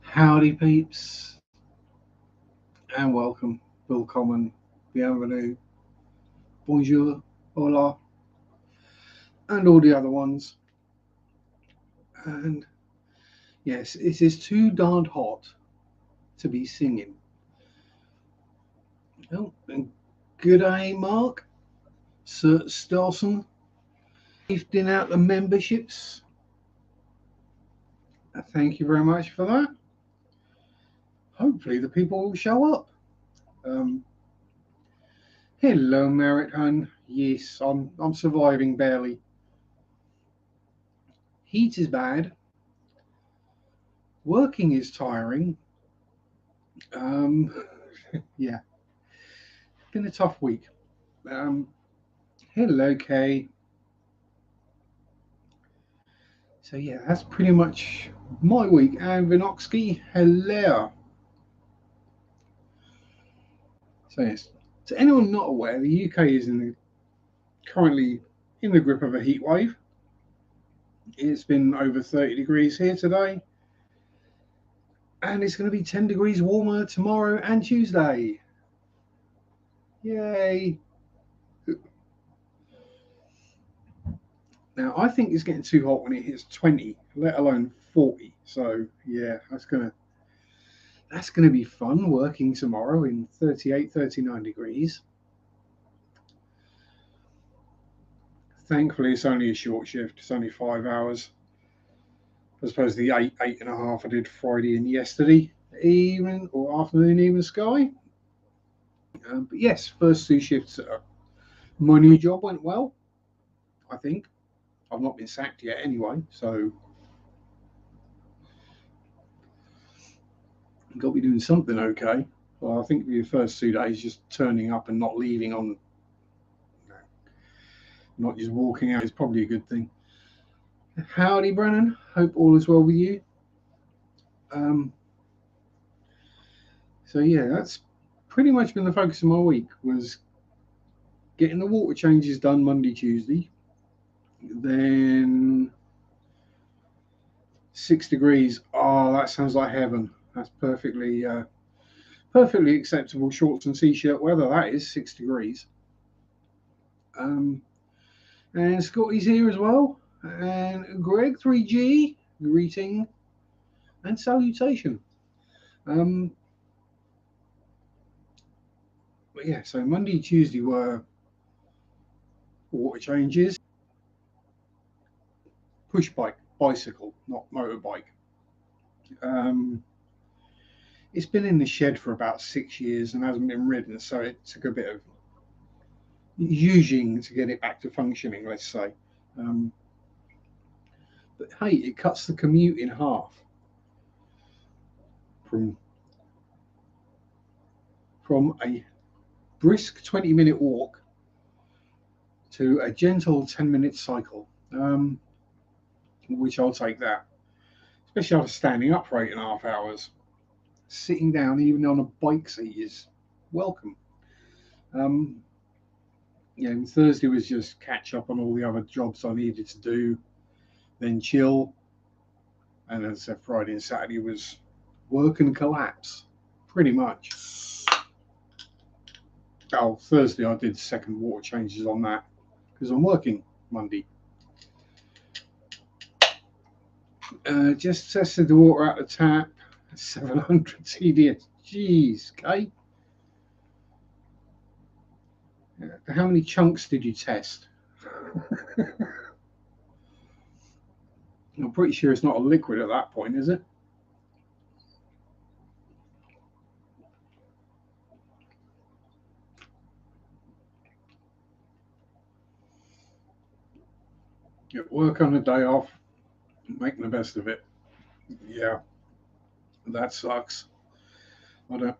Howdy peeps, and welcome, willkommen, bienvenue, bonjour, hola, and all the other ones. And yes, it is too darned hot to be singing. Oh, and good day, Mark, Sir Starson, gifting out the memberships. Thank you very much for that. Hopefully the people will show up. Hello, Merritt Hun. Yes, I'm surviving barely. Heat is bad. Working is tiring. Yeah, been a tough week. Hello, Kay. So yeah, that's pretty much my week. And Vinoksky, hello. So yes, to anyone not aware, the UK is currently in the grip of a heat wave. It's been over 30 degrees here today, and it's going to be 10 degrees warmer tomorrow and Tuesday. Yay! Now I think it's getting too hot when it hits 20, let alone 40. So yeah, that's gonna be fun working tomorrow in 38, 39 degrees. Thankfully, it's only a short shift. It's only 5 hours. As opposed to the 8.5 I did Friday and yesterday evening or afternoon even sky. But yes, first two shifts. My new job went well, I think. I've not been sacked yet anyway, so I've got to be doing something okay. Well, I think the first 2 days just turning up and not leaving on, not just walking out is probably a good thing. Howdy, Brennan. Hope all is well with you. So yeah, that's pretty much been the focus of my week, was getting the water changes done Monday, Tuesday. Then 6 degrees. Oh, that sounds like heaven. That's perfectly acceptable shorts and t-shirt weather. That is 6 degrees. And Scotty's here as well. And Greg 3G, greeting and salutation. But yeah, so Monday, Tuesday were water changes. Push bike, bicycle, not motorbike. It's been in the shed for about 6 years and hasn't been ridden, so it took a bit of using to get it back to functioning, let's say. But hey, it cuts the commute in half from a brisk 20-minute walk to a gentle 10-minute cycle, which I'll take that. Especially after standing up for 8.5 hours. Sitting down, even on a bike seat, is welcome. And Thursday was just catch up on all the other jobs I needed to do, then chill. And as I said, Friday and Saturday was work and collapse, pretty much. Oh, Thursday I did second water changes on that because I'm working Monday. Just tested the water out the tap, 700 TDS. Jeez, Kate. How many chunks did you test? I'm pretty sure it's not a liquid at that point, is it? At work on a day off, making the best of it. Yeah, that sucks. I don't,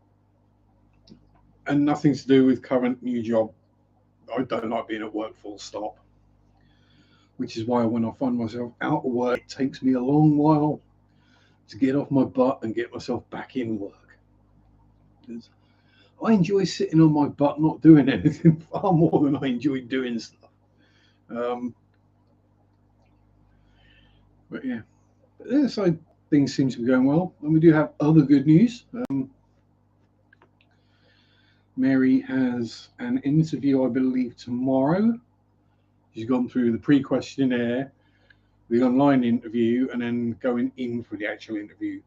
and nothing to do with current new job. I don't like being at work full stop, which is why when I find myself out of work, it takes me a long while to get off my butt and get myself back in work. Because I enjoy sitting on my butt not doing anything far more than I enjoy doing stuff. But yeah, so things seem to be going well, and we do have other good news. Mary has an interview, I believe, tomorrow. She's gone through the pre-questionnaire, the online interview, and then going in for the actual interview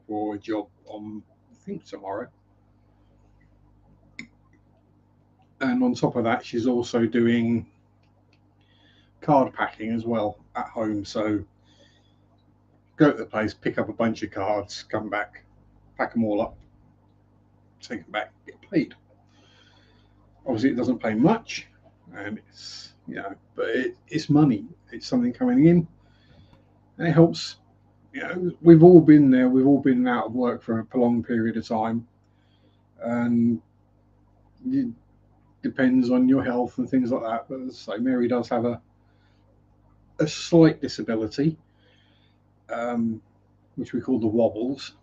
for a job on, I think, tomorrow. And on top of that, she's also doing card packing as well at home. So go to the place, pick up a bunch of cards, come back, pack them all up, take them back, get paid. Obviously, it doesn't pay much, and it's, you know, but it's money. It's something coming in, and it helps. You know, we've all been there. We've all been out of work for a prolonged period of time, and it depends on your health and things like that. But as I say, Mary does have a slight disability, which we call the wobbles,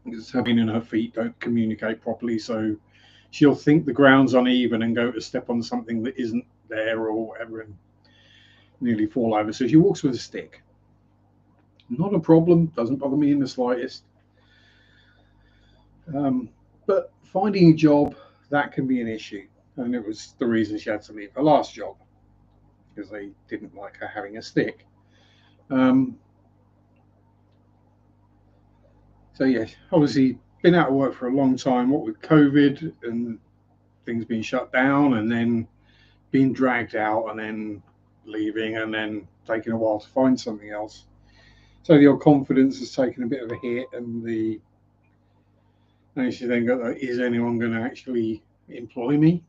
because her being in her feet don't communicate properly. So she'll think the ground's uneven and go to step on something that isn't there or whatever and nearly fall over. So she walks with a stick. Not a problem, doesn't bother me in the slightest. But finding a job, that can be an issue. And it was the reason she had to leave her last job, because they didn't like her having a stick. So yeah, obviously been out of work for a long time, what with COVID and things being shut down, and then being dragged out, and then leaving, and then taking a while to find something else. So your confidence has taken a bit of a hit, and she then got, is anyone going to actually employ me?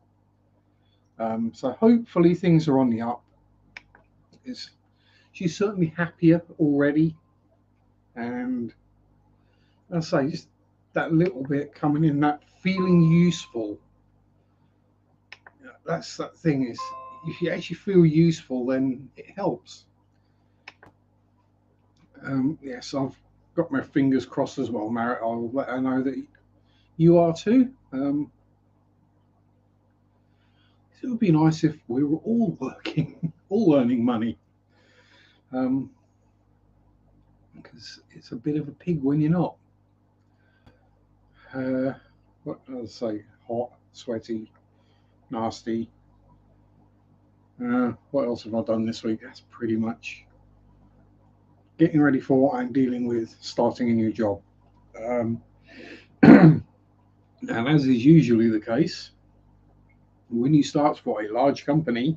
So hopefully things are on the up. She's certainly happier already, and I say just that little bit coming in, that feeling useful. That's that thing, is if you actually feel useful, then it helps. Yes, I've got my fingers crossed as well, Marit. I'll let her know that you are too. It would be nice if we were all working, all earning money, because it's a bit of a pig when you're not. What did I say? Hot, sweaty, nasty. What else have I done this week? That's pretty much getting ready for and dealing with starting a new job. And as is usually the case, when you start for a large company,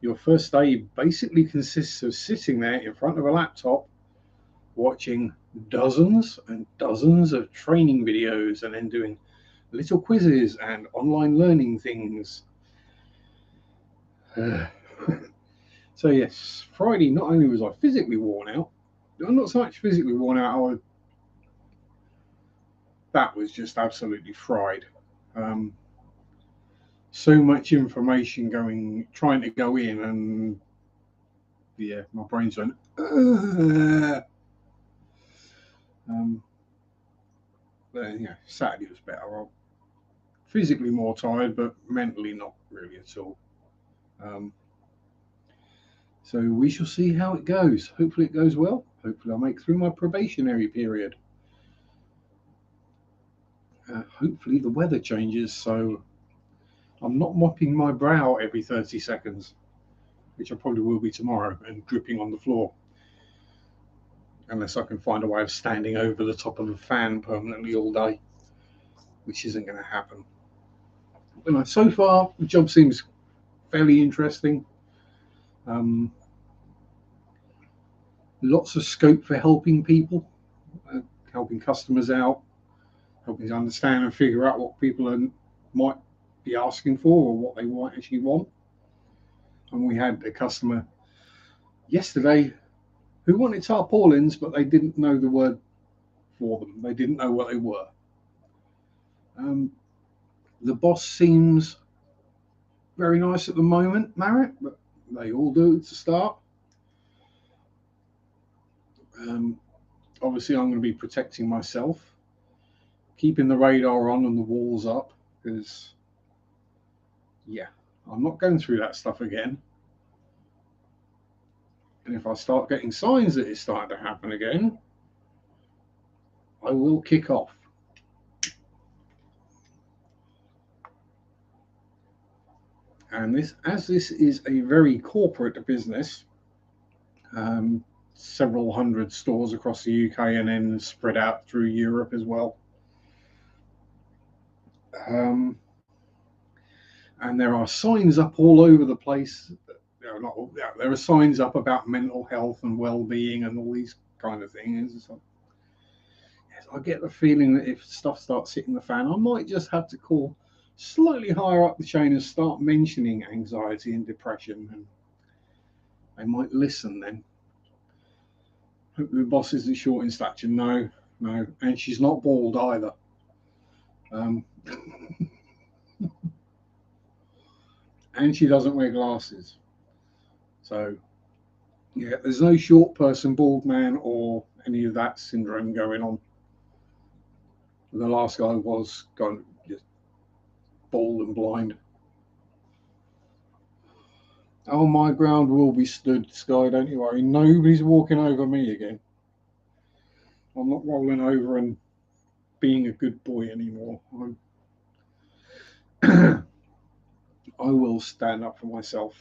your first day basically consists of sitting there in front of a laptop watching dozens and dozens of training videos, and then doing little quizzes and online learning things. So yes, Friday, not only was I physically worn out, not so much physically worn out, that was just absolutely fried. So much information trying to go in, and yeah, my brain's went. But yeah, Saturday was better. I'm physically more tired, but mentally not really at all. So we shall see how it goes. Hopefully it goes well. Hopefully I'll make through my probationary period. Hopefully the weather changes, so I'm not mopping my brow every 30 seconds, which I probably will be tomorrow, and dripping on the floor. Unless I can find a way of standing over the top of a fan permanently all day, which isn't going to happen. But so far, the job seems fairly interesting. Lots of scope for helping people, helping customers out, helping to understand and figure out what people might be asking for or what they might actually want. And we had a customer yesterday who wanted tarpaulins, but they didn't know the word for them. They didn't know what they were. The boss seems very nice at the moment, Marit, but they all do to start. Obviously, I'm going to be protecting myself, keeping the radar on and the walls up, because, yeah, I'm not going through that stuff again. And if I start getting signs that it's starting to happen again, I will kick off. And as this is a very corporate business, several hundred stores across the UK and then spread out through Europe as well. And there are signs up all over the place. There are signs up about mental health and well-being and all these kind of things. So, yes, I get the feeling that if stuff starts hitting the fan, I might just have to call slightly higher up the chain and start mentioning anxiety and depression, and they might listen then. Hope the boss isn't short in stature. No, and she's not bald either. And she doesn't wear glasses. So, yeah, there's no short person, bald man, or any of that syndrome going on. The last guy was just bald and blind. Oh, my ground will be stood, Sky, don't you worry. Nobody's walking over me again. I'm not rolling over and being a good boy anymore. I will stand up for myself.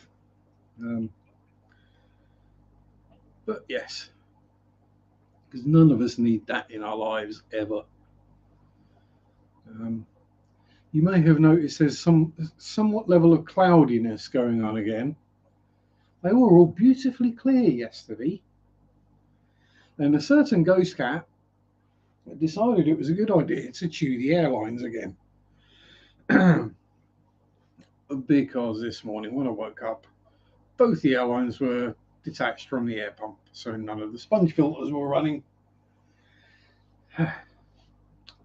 But yes, because none of us need that in our lives ever. You may have noticed there's some somewhat level of cloudiness going on again. They were all beautifully clear yesterday. And a certain ghost cat decided it was a good idea to chew the airlines again. Because this morning when I woke up, both the airlines were detached from the air pump, so none of the sponge filters were running.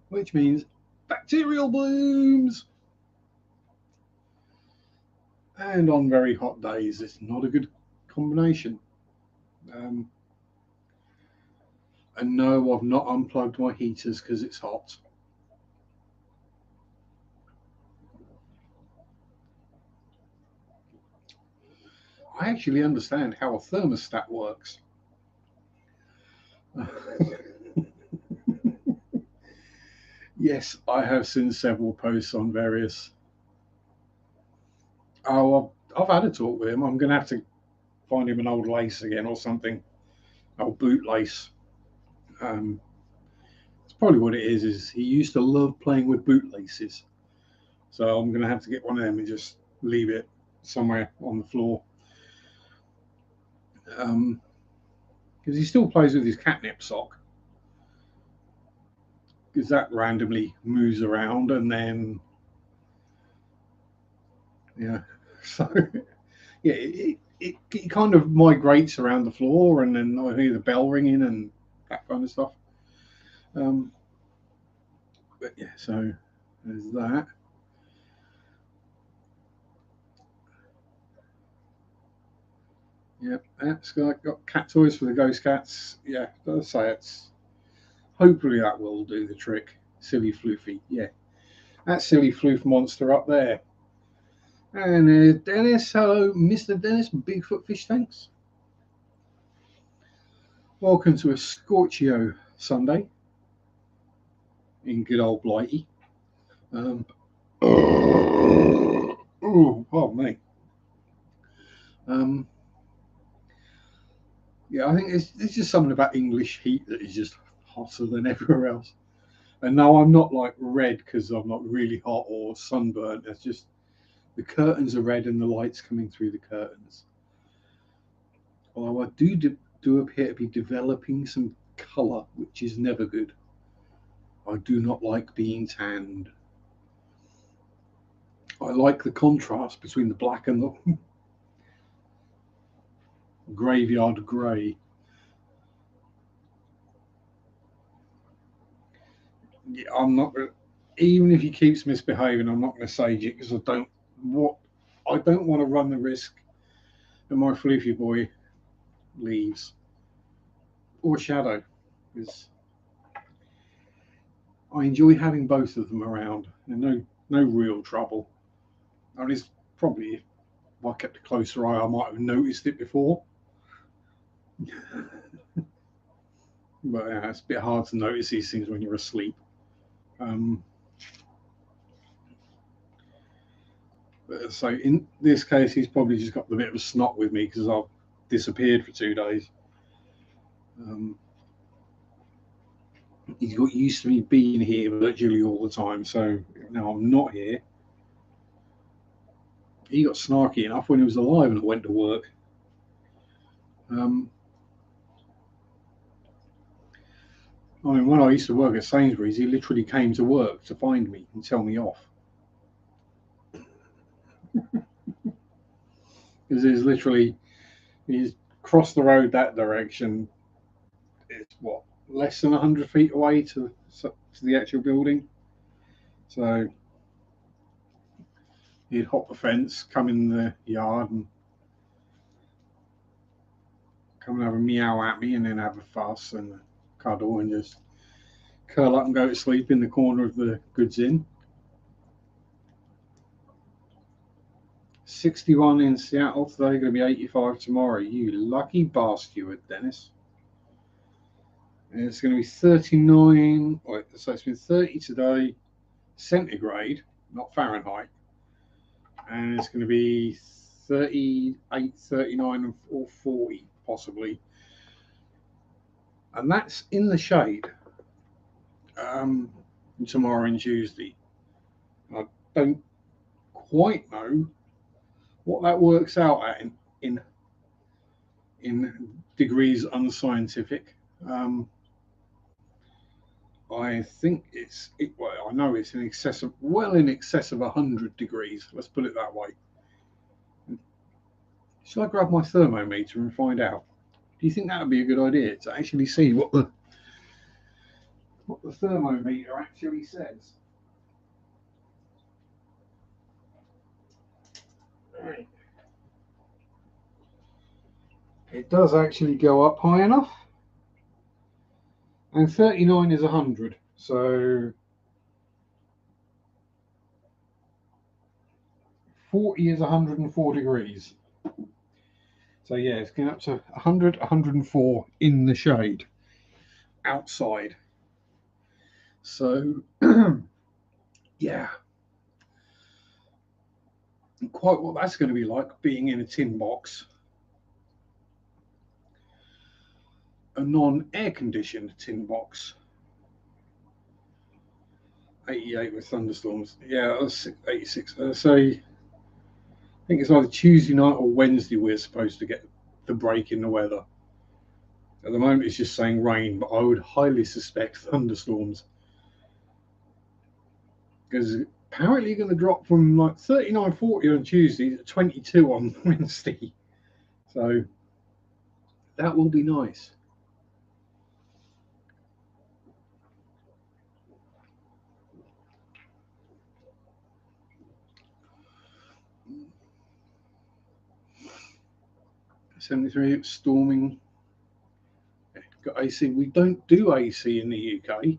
Which means bacterial blooms. And on very hot days, it's not a good combination. And no, I've not unplugged my heaters because it's hot. I actually understand how a thermostat works. Yes, I have seen several posts on various. Oh, I've had a talk with him. I'm going to have to find him an old lace again or something, old boot lace. It's probably what it is. Is he used to love playing with boot laces, so I'm going to have to get one of them and just leave it somewhere on the floor. Because he still plays with his catnip sock, because that randomly moves around, and then so it kind of migrates around the floor, and then I hear the bell ringing and that kind of stuff. But yeah, so there's that. Yep, that's got cat toys for the ghost cats. Yeah, let's say it's. Hopefully that will do the trick. Silly Floofy, yeah, that silly floof monster up there. And Dennis, hello, Mr. Dennis, Bigfoot Fish Tanks. Welcome to a Scorchio Sunday in good old Blighty. Oh, pardon me. Yeah, I think it's just something about English heat that is just hotter than everywhere else. And now I'm not like red because I'm not really hot or sunburnt. It's just the curtains are red and the light's coming through the curtains. Although I do appear to be developing some colour, which is never good. I do not like being tanned. I like the contrast between the black and the graveyard grey. Yeah, I'm not. Even if he keeps misbehaving, I'm not going to sage it because I don't want to run the risk that my Floofy boy leaves or Shadow, because I enjoy having both of them around. And no real trouble. I mean, it's probably if I kept a closer eye, I might have noticed it before. But yeah, it's a bit hard to notice these things when you're asleep. So in this case, he's probably just got a bit of a snot with me because I've disappeared for 2 days. He's got used to me being here virtually all the time, so now I'm not here. He got snarky enough when he was alive and I went to work. I mean, when I used to work at Sainsbury's, he literally came to work to find me and tell me off. Because he's crossed the road that direction. It's what, less than 100 feet away to the actual building. So he'd hop the fence, come in the yard, and come and have a meow at me, and then have a fuss and a cuddle, and just curl up and go to sleep in the corner of the goods inn. 61 in Seattle today, going to be 85 tomorrow. You lucky bastard, Dennis. And it's going to be 39. So it's been 30 today, centigrade, not Fahrenheit. And it's going to be 38, 39, or 40 possibly. And that's in the shade. Tomorrow and Tuesday. I don't quite know what that works out at in degrees unscientific. I think I know it's in excess of 100 degrees. Let's put it that way. Shall I grab my thermometer and find out? Do you think that would be a good idea to actually see what the thermometer actually says? Right. It does actually go up high enough. And 39 is 100. So 40 is 104 degrees. So yeah, it's going up to 100, 104 in the shade outside. So yeah, quite what that's going to be like being in a tin box, a non-air conditioned tin box. 88 with thunderstorms. Yeah, that's 86. So I think it's either Tuesday night or Wednesday we're supposed to get the break in the weather. At the moment, it's just saying rain, but I would highly suspect thunderstorms. Because apparently you're going to drop from like 39, 40 on Tuesday to 22 on Wednesday. So that will be nice. '73, it's storming. Got AC. We don't do AC in the UK.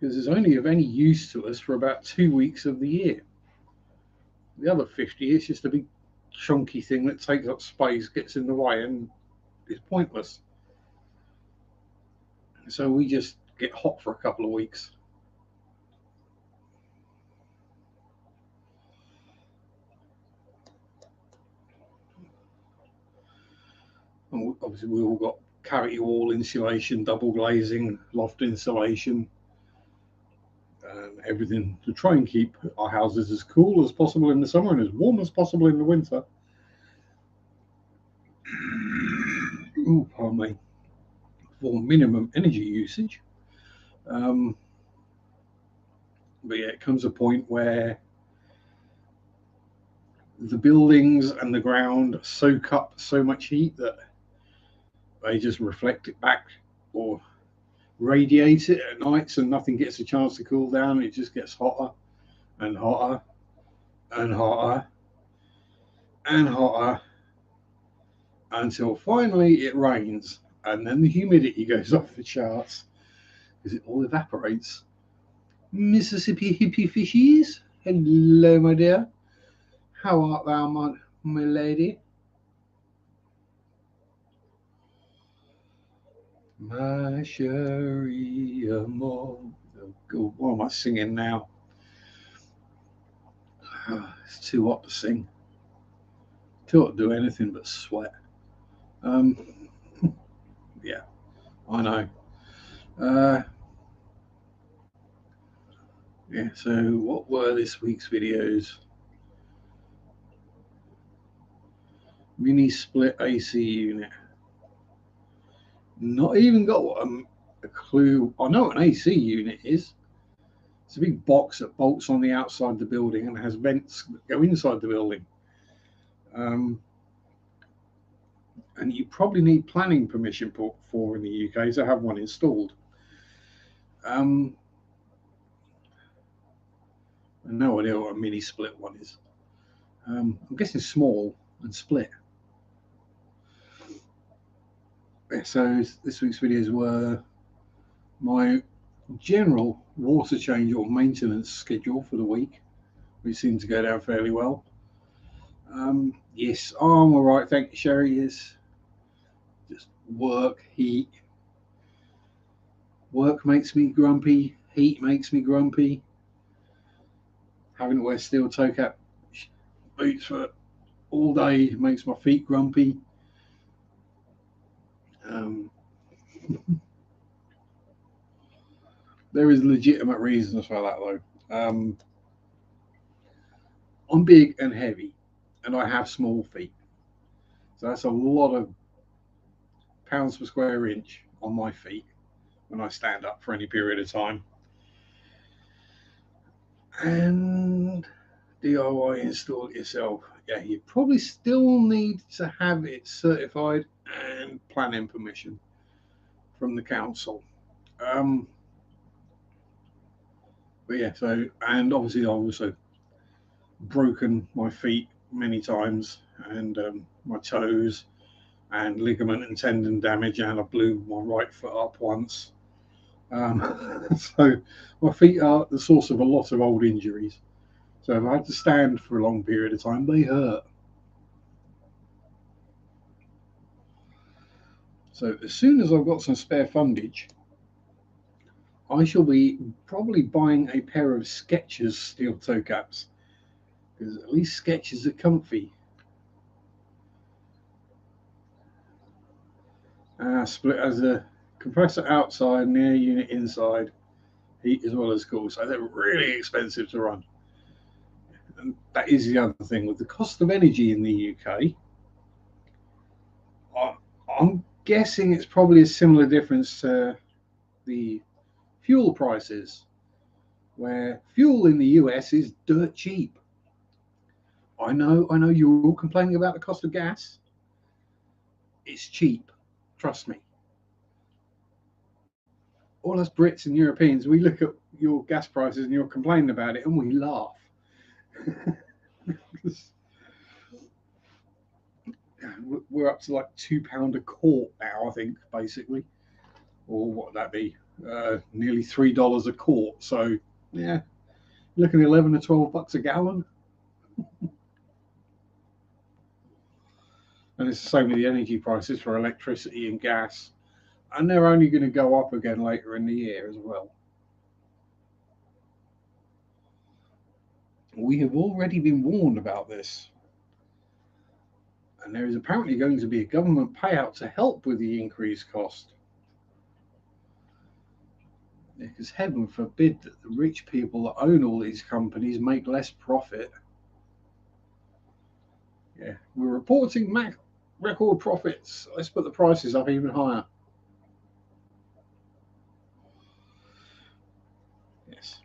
Because it's only of any use to us for about 2 weeks of the year. The other 50 is just a big chunky thing that takes up space, gets in the way, and is pointless. So we just get hot for a couple of weeks. And obviously, we all got cavity wall insulation, double glazing, loft insulation, and everything to try and keep our houses as cool as possible in the summer and as warm as possible in the winter. Ooh, pardon me. For minimum energy usage. But yeah, it comes a point where the buildings and the ground soak up so much heat that they just reflect it back or radiate it at nights, and nothing gets a chance to cool down. It just gets hotter and hotter and hotter and hotter until finally it rains, and then the humidity goes off the charts because it all evaporates. Mississippi hippie fishies, hello my dear. How art thou, my lady? My Sherry amor. Oh, God, what am I singing now? It's too hot to sing. Too hot to do anything but sweat. Yeah, I know. Yeah, so what were this week's videos? Mini split AC unit. Not even got a clue. I know what an AC unit is. It's a big box that bolts on the outside of the building and has vents that go inside the building. And you probably need planning permission for in the UK to have one installed. I no idea what a mini split one is. I'm guessing small and split. So this week's videos were my general water change or maintenance schedule for the week, which seemed to go down fairly well. Yes, I'm all right, thank you, Sherry. Yes, just work, heat. Work makes me grumpy. Heat makes me grumpy. Having to wear steel toe cap boots for all day makes my feet grumpy. There is legitimate reasons for that, though. I'm big and heavy, and I have small feet, so that's a lot of pounds per square inch on my feet when I stand up for any period of time. And DIY install it yourself. Yeah, you probably still need to have it certified and planning permission from the council. But yeah, so, and obviously I've also broken my feet many times, and my toes, and ligament and tendon damage, and I blew my right foot up once. So my feet are the source of a lot of old injuries. So if I had to stand for a long period of time, they hurt. So as soon as I've got some spare fundage, I shall be probably buying a pair of Skechers steel toe caps, because at least Skechers are comfy. Split as a compressor outside and air unit inside, heat as well as cool. So they're really expensive to run. And that is the other thing with the cost of energy in the UK. I'm guessing it's probably a similar difference to the fuel prices, where fuel in the US is dirt cheap. I know you're all complaining about the cost of gas. It's cheap, trust me. All us Brits and Europeans, we look at your gas prices and you're complaining about it and we laugh. We're up to like £2 a quart now, I think, basically. Or what would that be? Nearly $3 a quart. So, yeah, looking at 11 or 12 bucks a gallon. And it's the same with the energy prices for electricity and gas. And they're only going to go up again later in the year as well. We have already been warned about this. And there is apparently going to be a government payout to help with the increased cost. Because heaven forbid that the rich people that own all these companies make less profit. Yeah, we're reporting record profits. Let's put the prices up even higher. Yes.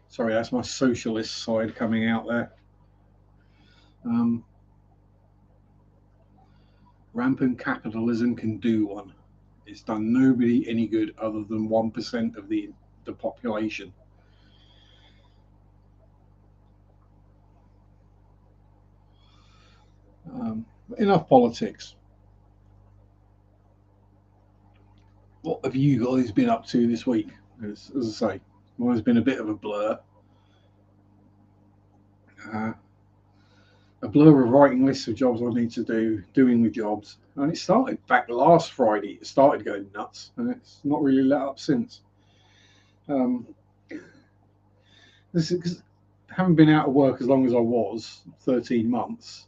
Sorry, that's my socialist side coming out there. Rampant capitalism can do one. It's done nobody any good other than 1% of the population. Enough politics. What have you guys been up to this week? As I say, mine's been a bit of a blur. a blur of writing lists of jobs I need to do, doing the jobs. And it started back last Friday. It started going nuts, and it's not really let up since. This is because having been out of work as long as I was, 13 months,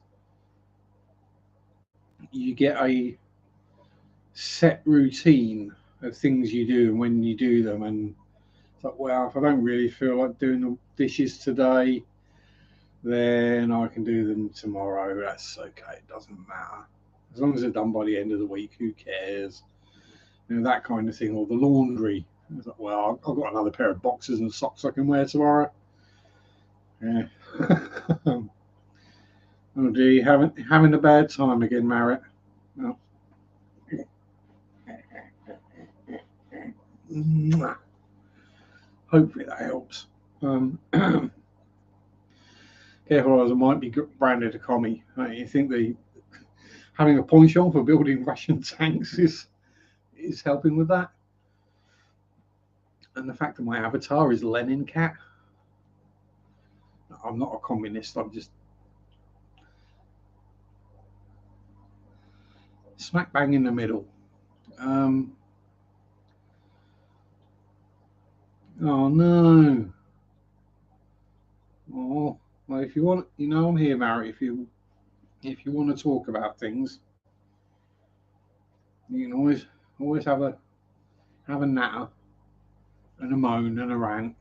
you get a set routine of things you do and when you do them. And it's like, well, if I don't really feel like doing the dishes today, then I can do them tomorrow. That's okay. It doesn't matter. As long as they're done by the end of the week, who cares? You know, that kind of thing. Or the laundry. It's like, well, I've got another pair of boxers and socks I can wear tomorrow. Yeah. Oh, dear, having a bad time again, Marriott. Oh. Hopefully that helps. Careful, as I might be branded a commie. You think having a penchant for building Russian tanks is helping with that? And the fact that my avatar is Lenin Cat. I'm not a communist. I'm just smack bang in the middle. Oh no. Oh well, if you want, I'm here, Mary. If you want to talk about things, you can always have a natter and a moan and a rant.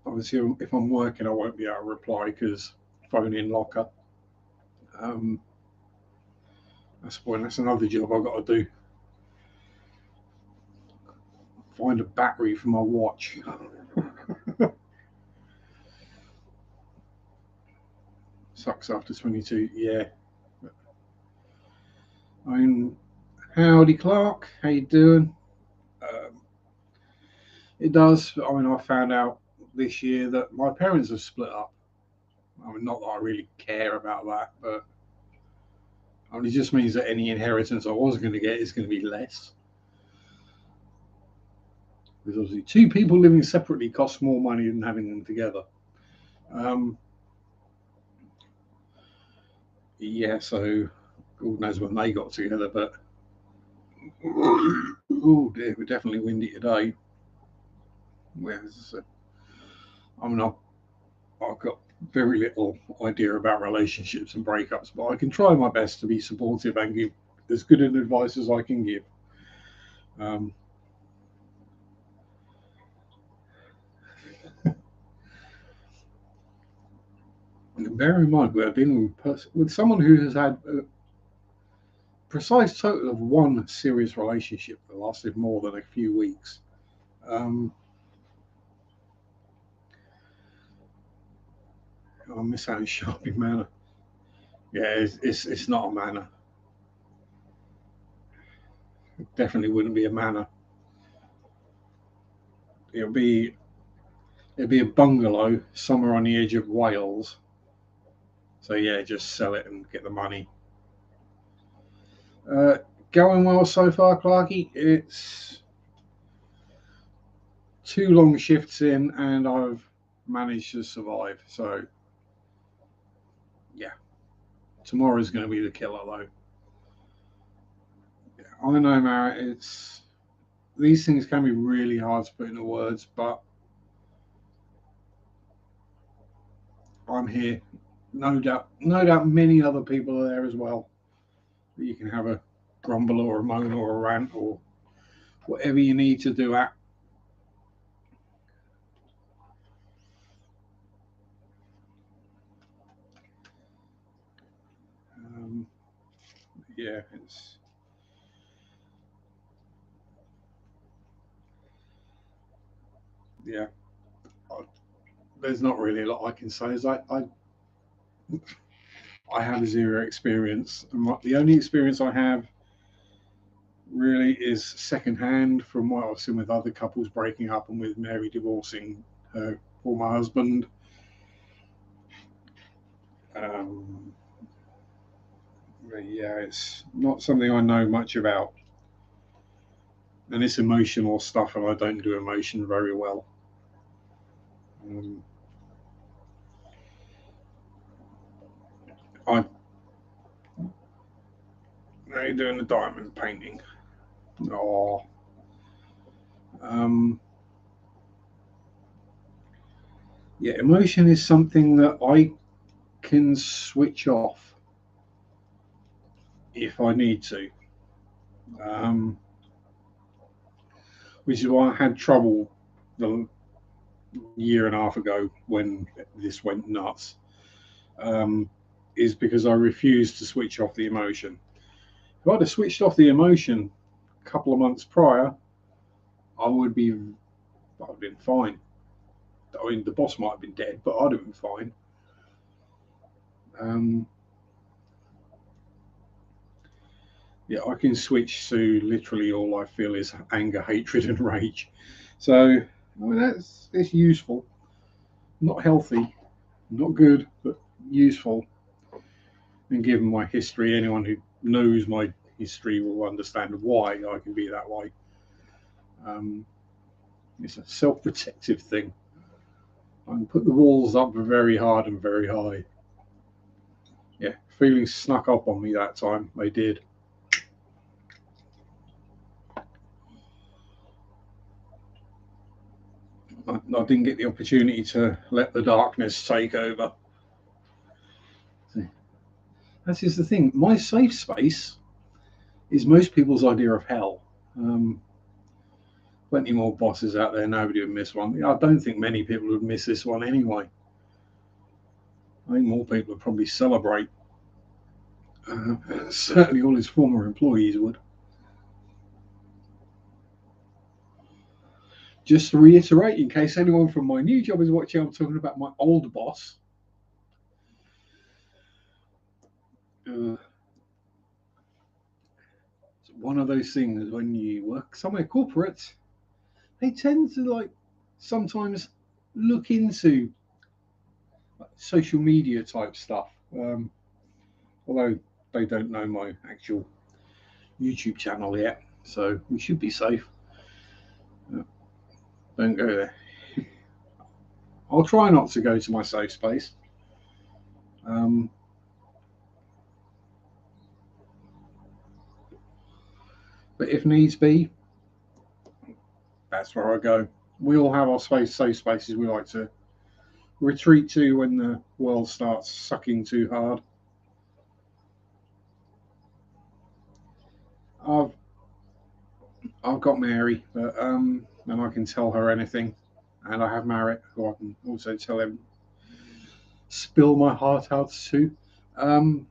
Obviously, if I'm working, I won't be able to reply because phone in locker. That's another job I've got to do. Find a battery for my watch. Sucks after 22. Yeah. I mean, howdy, Clark. How you doing? It does. I mean, I found out this year that my parents have split up. I mean, not that I really care about that, but I mean, it just means that any inheritance I was going to get is going to be less. Because obviously, two people living separately costs more money than having them together. Yeah, so God knows when they got together, but oh dear, we're definitely windy today. I mean, I've got very little idea about relationships and breakups, but I can try my best to be supportive and give as good an advice as I can give. Bear in mind, we're dealing with someone who has had a precise total of one serious relationship that lasted more than a few weeks. I miss how Sharpe manner. Yeah, it's not a manor. It definitely wouldn't be a manor. It'd be a bungalow somewhere on the edge of Wales. So yeah, just sell it and get the money. Going well so far, Clarky. It's 2 long shifts in, and I've managed to survive. So yeah, tomorrow's going to be the killer, though. Yeah, I know, Mara. These things can be really hard to put into words, but I'm here. No doubt, many other people are there as well. You can have a grumble or a moan or a rant or whatever you need to do at. Yeah, yeah. There's not really a lot I can say. As I have zero experience, and the only experience I have really is secondhand from what I've seen with other couples breaking up and with Mary divorcing her former husband. Yeah, it's not something I know much about, and it's emotional stuff, and I don't do emotion very well. Um, I Now you're doing the diamond painting. Oh, um, yeah, emotion is something that I can switch off if I need to. Um, which is why I had trouble the year and a half ago when this went nuts. Um, is because I refused to switch off the emotion. If I'd have switched off the emotion a couple of months prior, I'd have been fine. I mean, the boss might have been dead, but I'd have been fine. Um, yeah, I can switch to literally all I feel is anger, hatred, and rage. So, I mean, it's useful, not healthy, not good, but useful. And given my history, anyone who knows my history will understand why I can be that way. Um, it's a self-protective thing. I can put the walls up very hard and very high. Yeah, feelings snuck up on me that time. They did. I didn't get the opportunity to let the darkness take over. That is the thing. My safe space is most people's idea of hell. Um, Plenty more bosses out there. Nobody would miss one. I don't think many people would miss this one anyway. I think more people would probably celebrate. Certainly, all his former employees would. Just to reiterate, in case anyone from my new job is watching, I'm talking about my old boss. It's one of those things when you work somewhere corporate, they tend to like sometimes look into like, social media type stuff. Although they don't know my actual YouTube channel yet, so we should be safe. Don't go there. I'll try not to go to my safe space. Um, but if needs be, that's where I go. We all have our safe spaces we like to retreat to when the world starts sucking too hard. I've I've got Mary, and I can tell her anything, and I have Marriott, who I can also tell him, spill my heart out to. Um,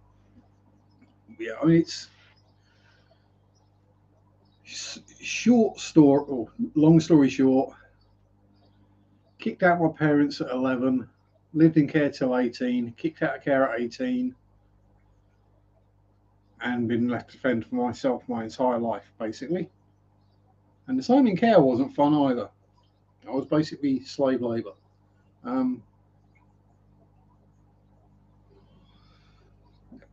yeah, I mean it's short story, or long story short. Kicked out my parents at 11, lived in care till 18, kicked out of care at 18, and been left to fend for myself my entire life, basically. And the time in care wasn't fun either. I was basically slave labour. Um,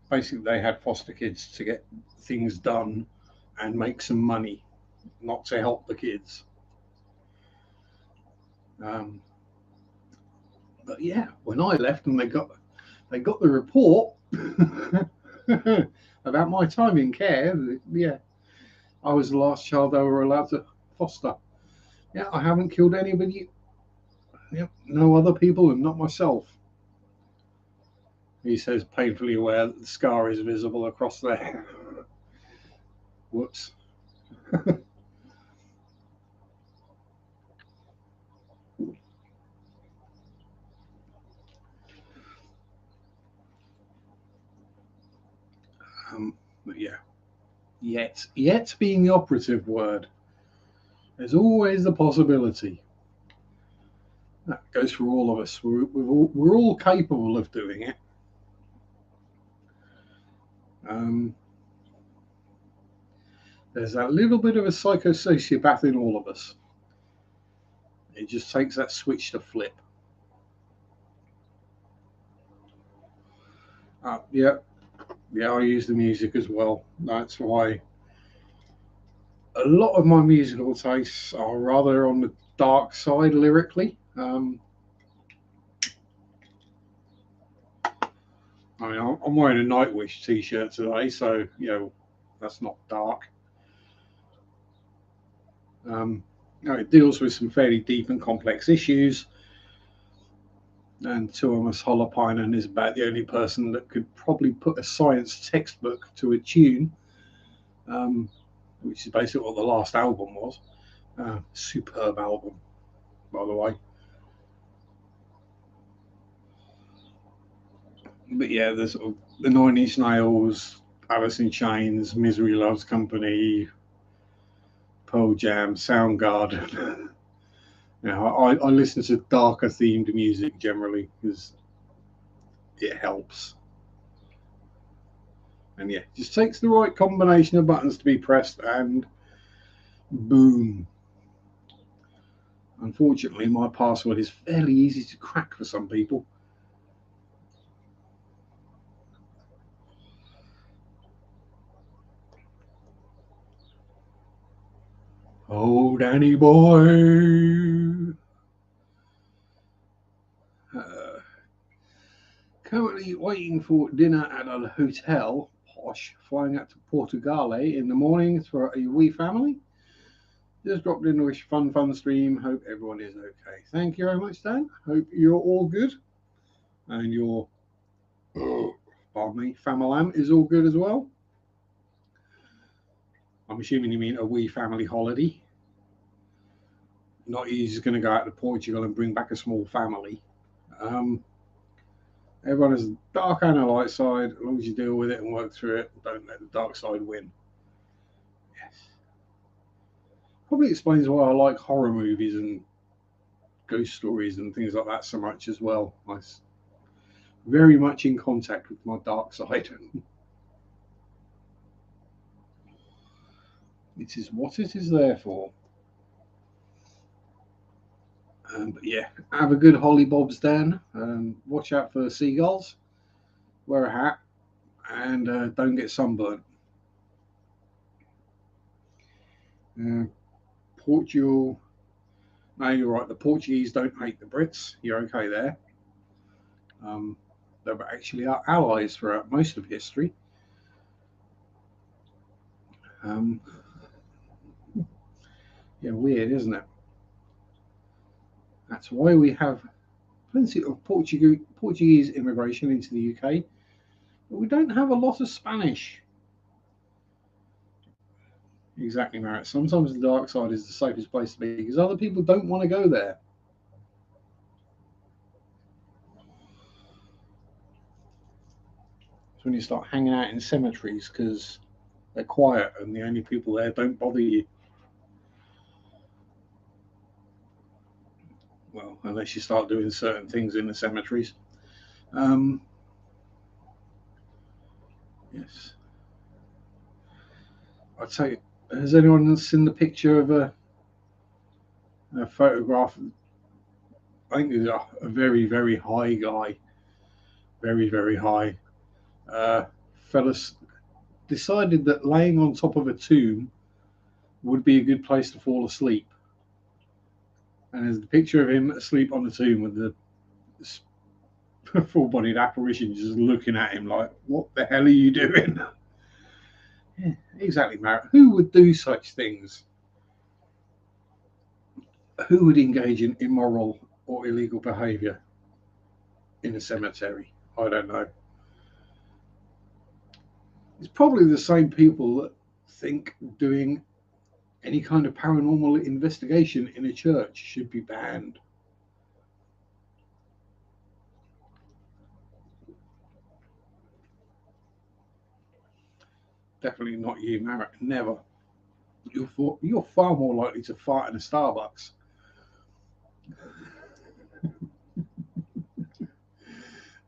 Basically, they had foster kids to get things done and make some money, not to help the kids. Um, but yeah, when I left and they got the report about my time in care, yeah, I was the last child they were allowed to foster. Yeah, I haven't killed anybody. Yep, no other people and not myself. He says, painfully aware that the scar is visible across there. Whoops. But yeah, yet being the operative word. There's always the possibility. That goes for all of us. We're all capable of doing it. Um, there's that little bit of a psychosociopath in all of us. It just takes that switch to flip. Yeah, Yeah, I use the music as well. That's why a lot of my musical tastes are rather on the dark side lyrically. I mean, I'm wearing a Nightwish t-shirt today, so that's not dark. It deals with some fairly deep and complex issues, and Tuomas Holopainen is about the only person that could probably put a science textbook to a tune, which is basically what the last album was. Superb album, by the way. But yeah, the sort of the Nine Inch Nails, Alice in Chains, Misery Loves Company, Pearl Jam, Soundgarden. I listen to darker themed music generally because it helps. And yeah, just takes the right combination of buttons to be pressed, and boom. Unfortunately, my password is fairly easy to crack for some people. Oh, Danny boy. Uh, Currently waiting for dinner at a hotel, posh, flying out to Portugale in the morning for a wee family. Just dropped in to wish fun stream. Hope everyone is okay. Thank you very much, Dan. Hope you're all good. And your, pardon me, famalam is all good as well. I'm assuming you mean a wee family holiday. Not you're just going to go out to Portugal and bring back a small family. Um, Everyone has the dark and the light side. As long as you deal with it and work through it, don't let the dark side win. Yes. Probably explains why I like horror movies and ghost stories and things like that so much as well. I'm very much in contact with my dark side. It is what it is there for. But yeah, have a good Holly Bob's, Dan. Watch out for seagulls. Wear a hat and don't get sunburnt. Portugal. No, you're right. The Portuguese don't hate the Brits. You're okay there. They were actually our allies throughout most of history. Um, yeah, weird, isn't it? That's why we have plenty of Portuguese immigration into the UK, but we don't have a lot of Spanish. Exactly, Merritt. Sometimes the dark side is the safest place to be because other people don't want to go there. It's when you start hanging out in cemeteries because they're quiet and the only people there don't bother you. Well, unless you start doing certain things in the cemeteries. Um, yes. I'd say, has anyone seen the picture of a photograph? I think he's a very, very high guy. Very, very high. Fellas decided that laying on top of a tomb would be a good place to fall asleep. And there's the picture of him asleep on the tomb with the full bodied apparition just looking at him like, what the hell are you doing? Yeah, exactly, Marek. Who would do such things? Who would engage in immoral or illegal behavior in a cemetery? I don't know. It's probably the same people that think doing any kind of paranormal investigation in a church should be banned. Definitely not you, Marek. Never. You're far more likely to fart in a Starbucks.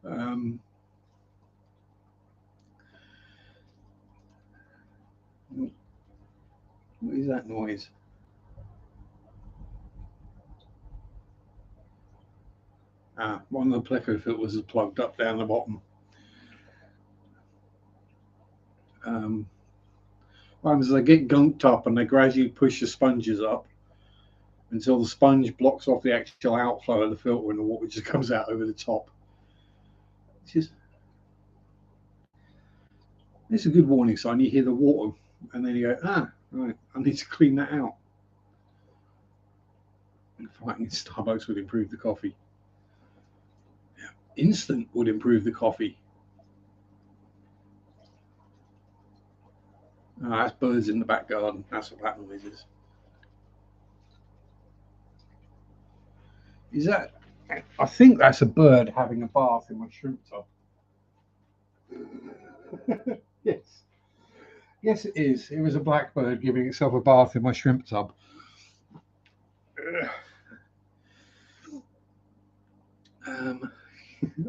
Um, what is that noise? One of the pleco filters is plugged up down the bottom. What happens is they get gunked up and they gradually push the sponges up until the sponge blocks off the actual outflow of the filter and the water just comes out over the top. It's a good warning sign. You hear the water and then you go, right, I need to clean that out. Fighting Starbucks would improve the coffee. Instant would improve the coffee. That's birds in the back garden. That's what that noise is. Is that? I think that's a bird having a bath in my shrimp tub. Yes. Yes, it is. It was a blackbird giving itself a bath in my shrimp tub.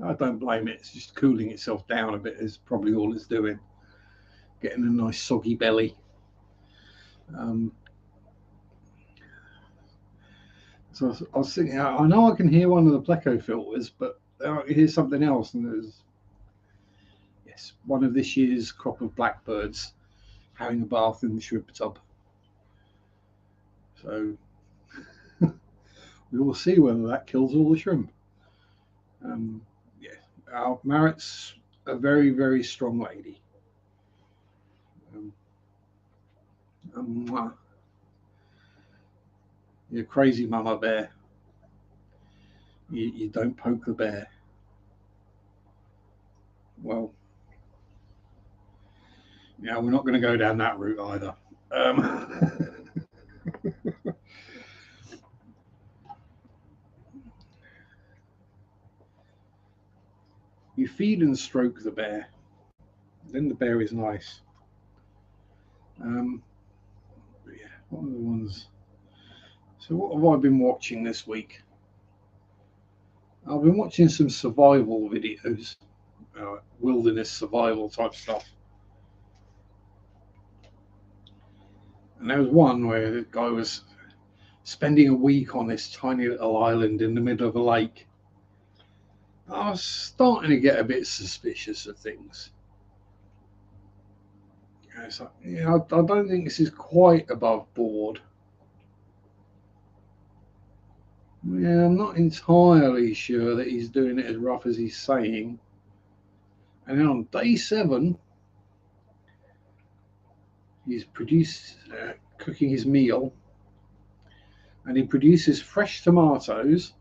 I don't blame it. It's just cooling itself down a bit is probably all it's doing. Getting a nice soggy belly. So I was thinking, I know I can hear one of the Pleco filters, but I can hear something else. And there's, yes, one of this year's crop of blackbirds having a bath in the shrimp tub. So we will see whether that kills all the shrimp. Yeah, our Marit's a very, very strong lady. You're crazy, Mama Bear. You don't poke the bear. Well, yeah, we're not going to go down that route either. You feed and stroke the bear, then the bear is nice. Yeah, what are the ones? So what have I been watching this week? I've been watching some survival videos, wilderness survival type stuff. And there was one where the guy was spending a week on this tiny little island in the middle of a lake. I was starting to get a bit suspicious of things. It's like, I don't think this is quite above board. Yeah, I'm not entirely sure that he's doing it as rough as he's saying. And then on day 7, he's cooking his meal, and he produces fresh tomatoes,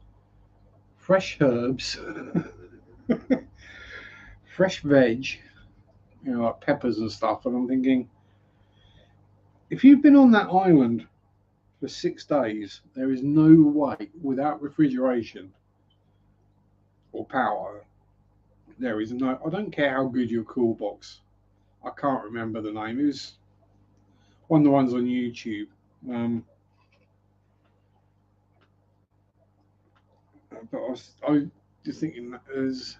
fresh herbs, fresh veg, like peppers and stuff. And I'm thinking, if you've been on that island for 6 days, there is no way, without refrigeration or power, there is no. I don't care how good your cool box. I can't remember the name. It was one of the ones on YouTube. But I was just thinking that there's.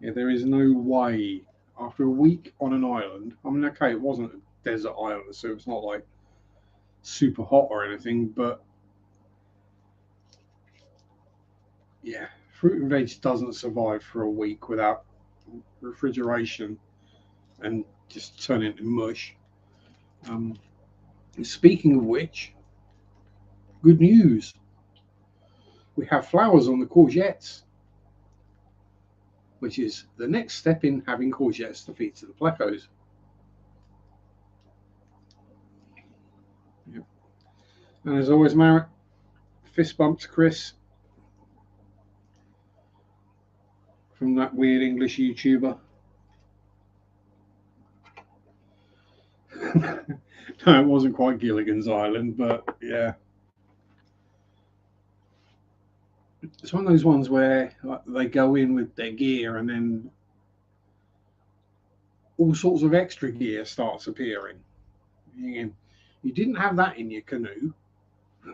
Yeah, there is no way after a week on an island. I mean, okay, it wasn't a desert island, so it's not like super hot or anything, but yeah, fruit and veg doesn't survive for a week without refrigeration and just turn into mush. Speaking of which, good news. We have flowers on the courgettes, which is the next step in having courgettes to feed to the plecos. Yep. And as always, Marit, fist bump to Chris from that weird English YouTuber. No, it wasn't quite Gilligan's Island, but yeah. It's one of those ones where they go in with their gear and then all sorts of extra gear starts appearing. You didn't have that in your canoe.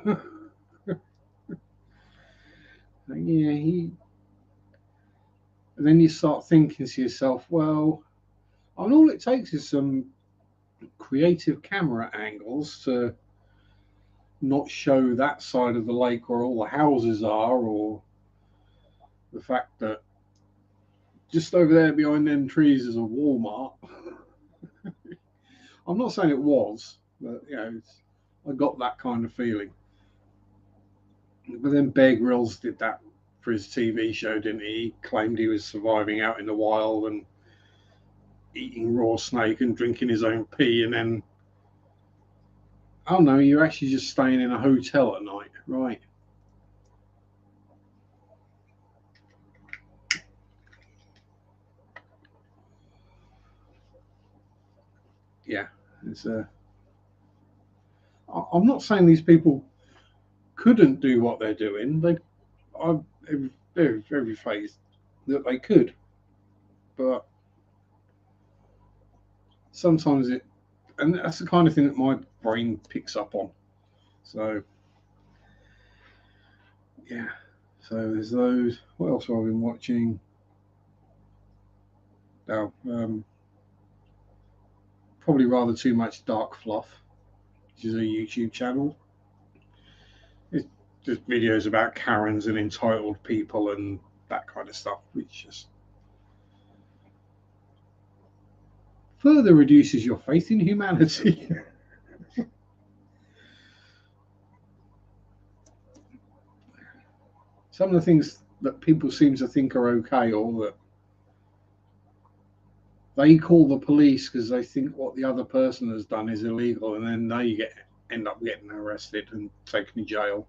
Yeah, and then you start thinking to yourself, well, all it takes is some creative camera angles to not show that side of the lake where all the houses are, or the fact that just over there behind them trees is a Walmart. I'm not saying it was, but I got that kind of feeling. But then Bear Grylls did that for his TV show, didn't he? He claimed he was surviving out in the wild and eating raw snake and drinking his own pee, and then, oh no, you're actually just staying in a hotel at night, right? Yeah, it's I'm not saying these people couldn't do what they're doing. I'm very phased that they could, but sometimes and that's the kind of thing that my brain picks up on. So yeah, so there's those. What else have I been watching? Now, probably rather too much Dark Fluff, which is a YouTube channel. It's just videos about Karens and entitled people and that kind of stuff, which just further reduces your faith in humanity. Some of the things that people seem to think are okay, or that they call the police because they think what the other person has done is illegal, and then they end up getting arrested and taken to jail.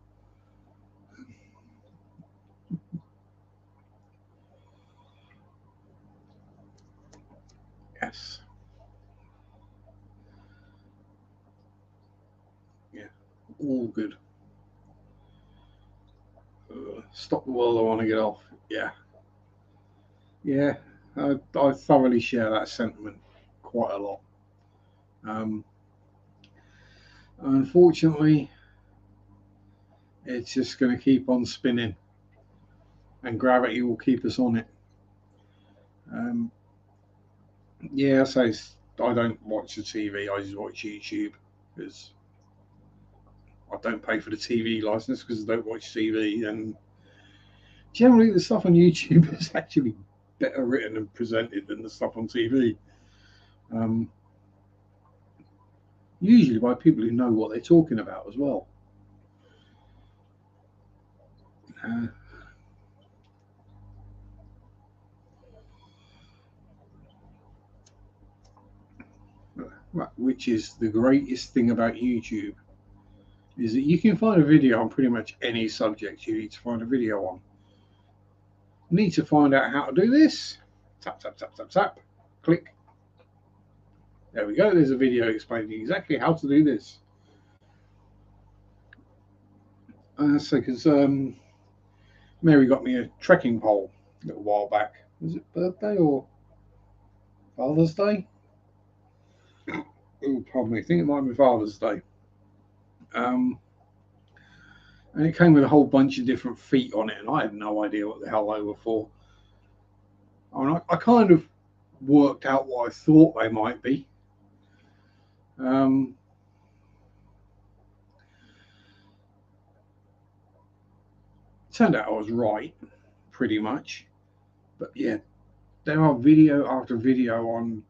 Yes. Yeah. All good. Stop the world, I want to get off. Yeah. Yeah. I thoroughly share that sentiment quite a lot. Unfortunately, it's just going to keep on spinning, and gravity will keep us on it. Yeah, so I don't watch the TV. I just watch YouTube because I don't pay for the TV license because I don't watch TV. And generally, the stuff on YouTube is actually better written and presented than the stuff on TV. Usually by people who know what they're talking about as well. Which is the greatest thing about YouTube, is that you can find a video on pretty much any subject you need to find a video on. Need to find out how to do this? Tap, tap, tap, tap, tap. Click. There we go. There's a video explaining exactly how to do this. So, because Mary got me a trekking pole a little while back. Was it birthday or Father's Day? Oh, pardon me. I think it might be Father's Day. And it came with a whole bunch of different feet on it, and I had no idea what the hell they were for. I mean, I kind of worked out what I thought they might be. Turned out I was right, pretty much. But yeah, there are video after video on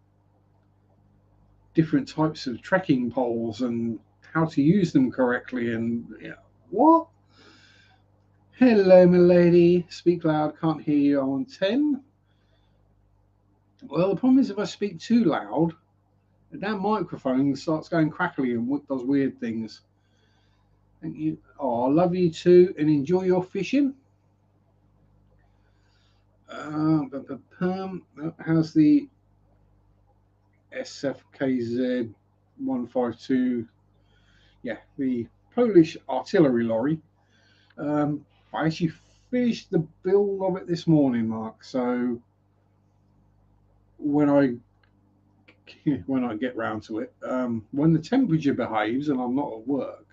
different types of trekking poles and how to use them correctly. And what? Hello, my lady. Speak loud. Can't hear you on 10. Well, the problem is if I speak too loud, the damn microphone starts going crackly and does weird things. Thank you. Oh, I love you too, and enjoy your fishing. How's the SFKZ 152? Yeah, the Polish artillery lorry. I actually finished the build of it this morning, Mark. So when I get round to it, when the temperature behaves and I'm not at work,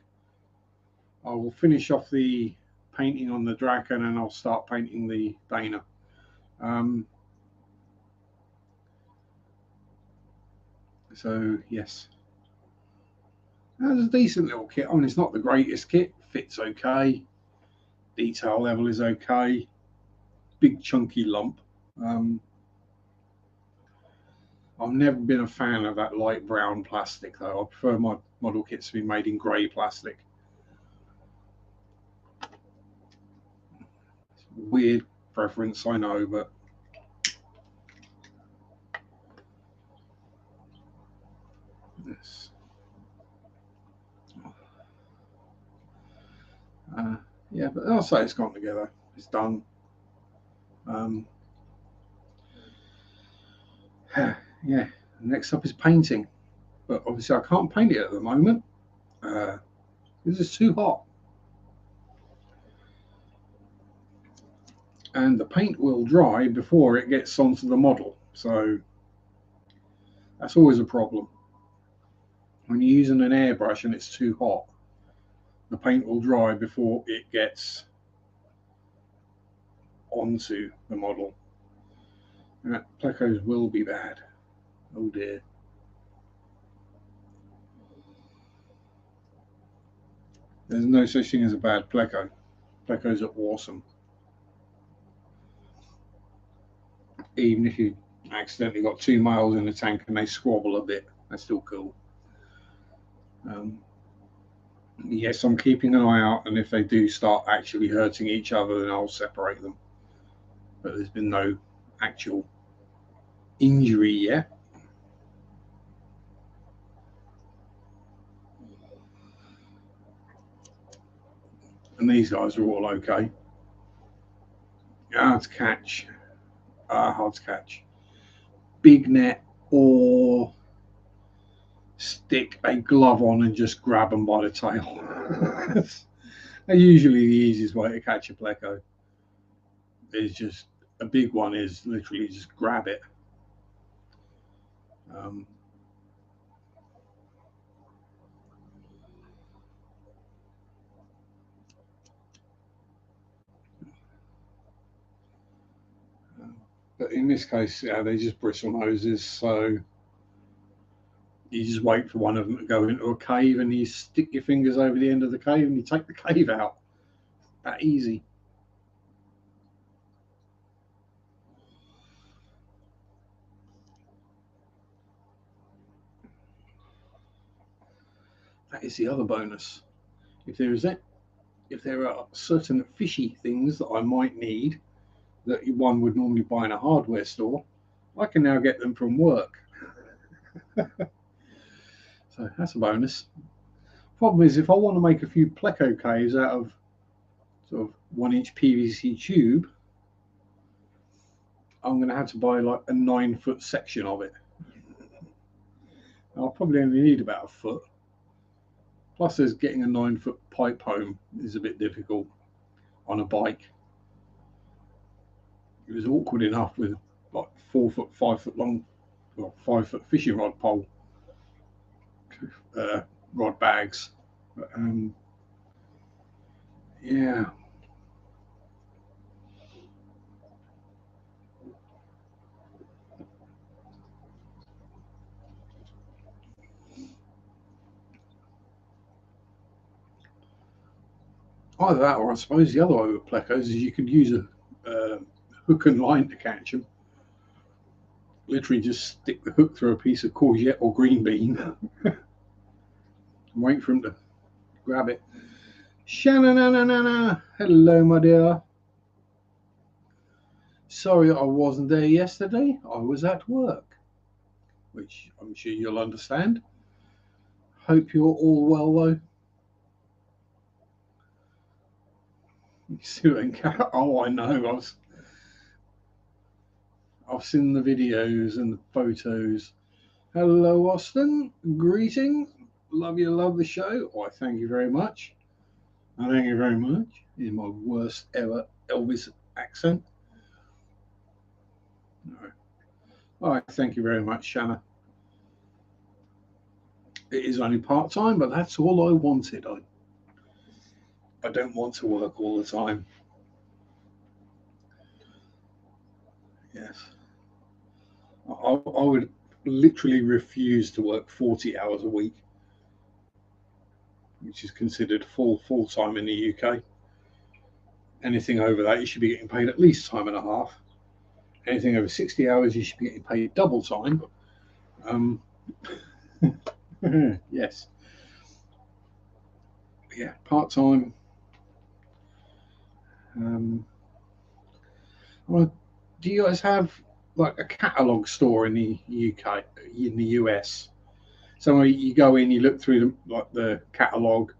I will finish off the painting on the Draken and I'll start painting the Dana. So yes, that's a decent little kit. I mean, it's not the greatest kit. Fits okay. Detail level is okay. big chunky lump. I've never been a fan of that light brown plastic though. I prefer my model kits to be made in grey plastic. Weird preference, I know, but this. Yeah, but I'll say it's gone together. It's done. Yeah. Next up is painting, but obviously I can't paint it at the moment. This is too hot, and the paint will dry before it gets onto the model. So that's always a problem. When you're using an airbrush and it's too hot, the paint will dry before it gets onto the model. And plecos will be bad. Oh dear. There's no such thing as a bad pleco. Plecos are awesome. Even if you accidentally got 2 miles in the tank and they squabble a bit, that's still cool. Yes, I'm keeping an eye out, and if they do start actually hurting each other, then I'll separate them. But there's been no actual injury yet. And these guys are all okay. Hard to catch. Hard to catch. Big net, or stick a glove on and just grab them by the tail. That's usually the easiest way to catch a pleco. Is just a big one is literally just grab it. But in this case, yeah, they just bristle noses, so you just wait for one of them to go into a cave, and you stick your fingers over the end of the cave, and you take the cave out. That easy. That is the other bonus. If there are certain fishy things that I might need that one would normally buy in a hardware store, I can now get them from work. So that's a bonus. Problem is, if I want to make a few pleco caves out of sort of 1-inch PVC tube, I'm going to have to buy like a 9-foot section of it. I'll probably only need about a foot. Plus, there's getting a 9-foot pipe home is a bit difficult on a bike. It was awkward enough with like 4 foot, 5 foot long, well, 5 foot fishing rod pole, rod bags. But, yeah. Either that, or I suppose the other way with plecos is you could use a hook and line to catch them. Literally just stick the hook through a piece of courgette or green bean and wait for him to grab it. Shanna, hello, my dear. Sorry I wasn't there yesterday. I was at work, which I'm sure you'll understand. Hope you're all well, though. Oh, I know. I've seen the videos and the photos. Hello, Austin. Greetings. Love the show. Why, thank you very much. Thank you very much. In my worst ever Elvis accent. No. All right, thank you very much, Shanna. It is only part-time, but that's all I wanted. I don't want to work all the time. Yes. I would literally refuse to work 40 hours a week, which is considered full-time in the UK. Anything over that, you should be getting paid at least time and a half. Anything over 60 hours, you should be getting paid double time. Yes. Yeah, part time. Well, do you guys have like a catalogue store in the UK, in the US? So you go in, you look through the catalogue,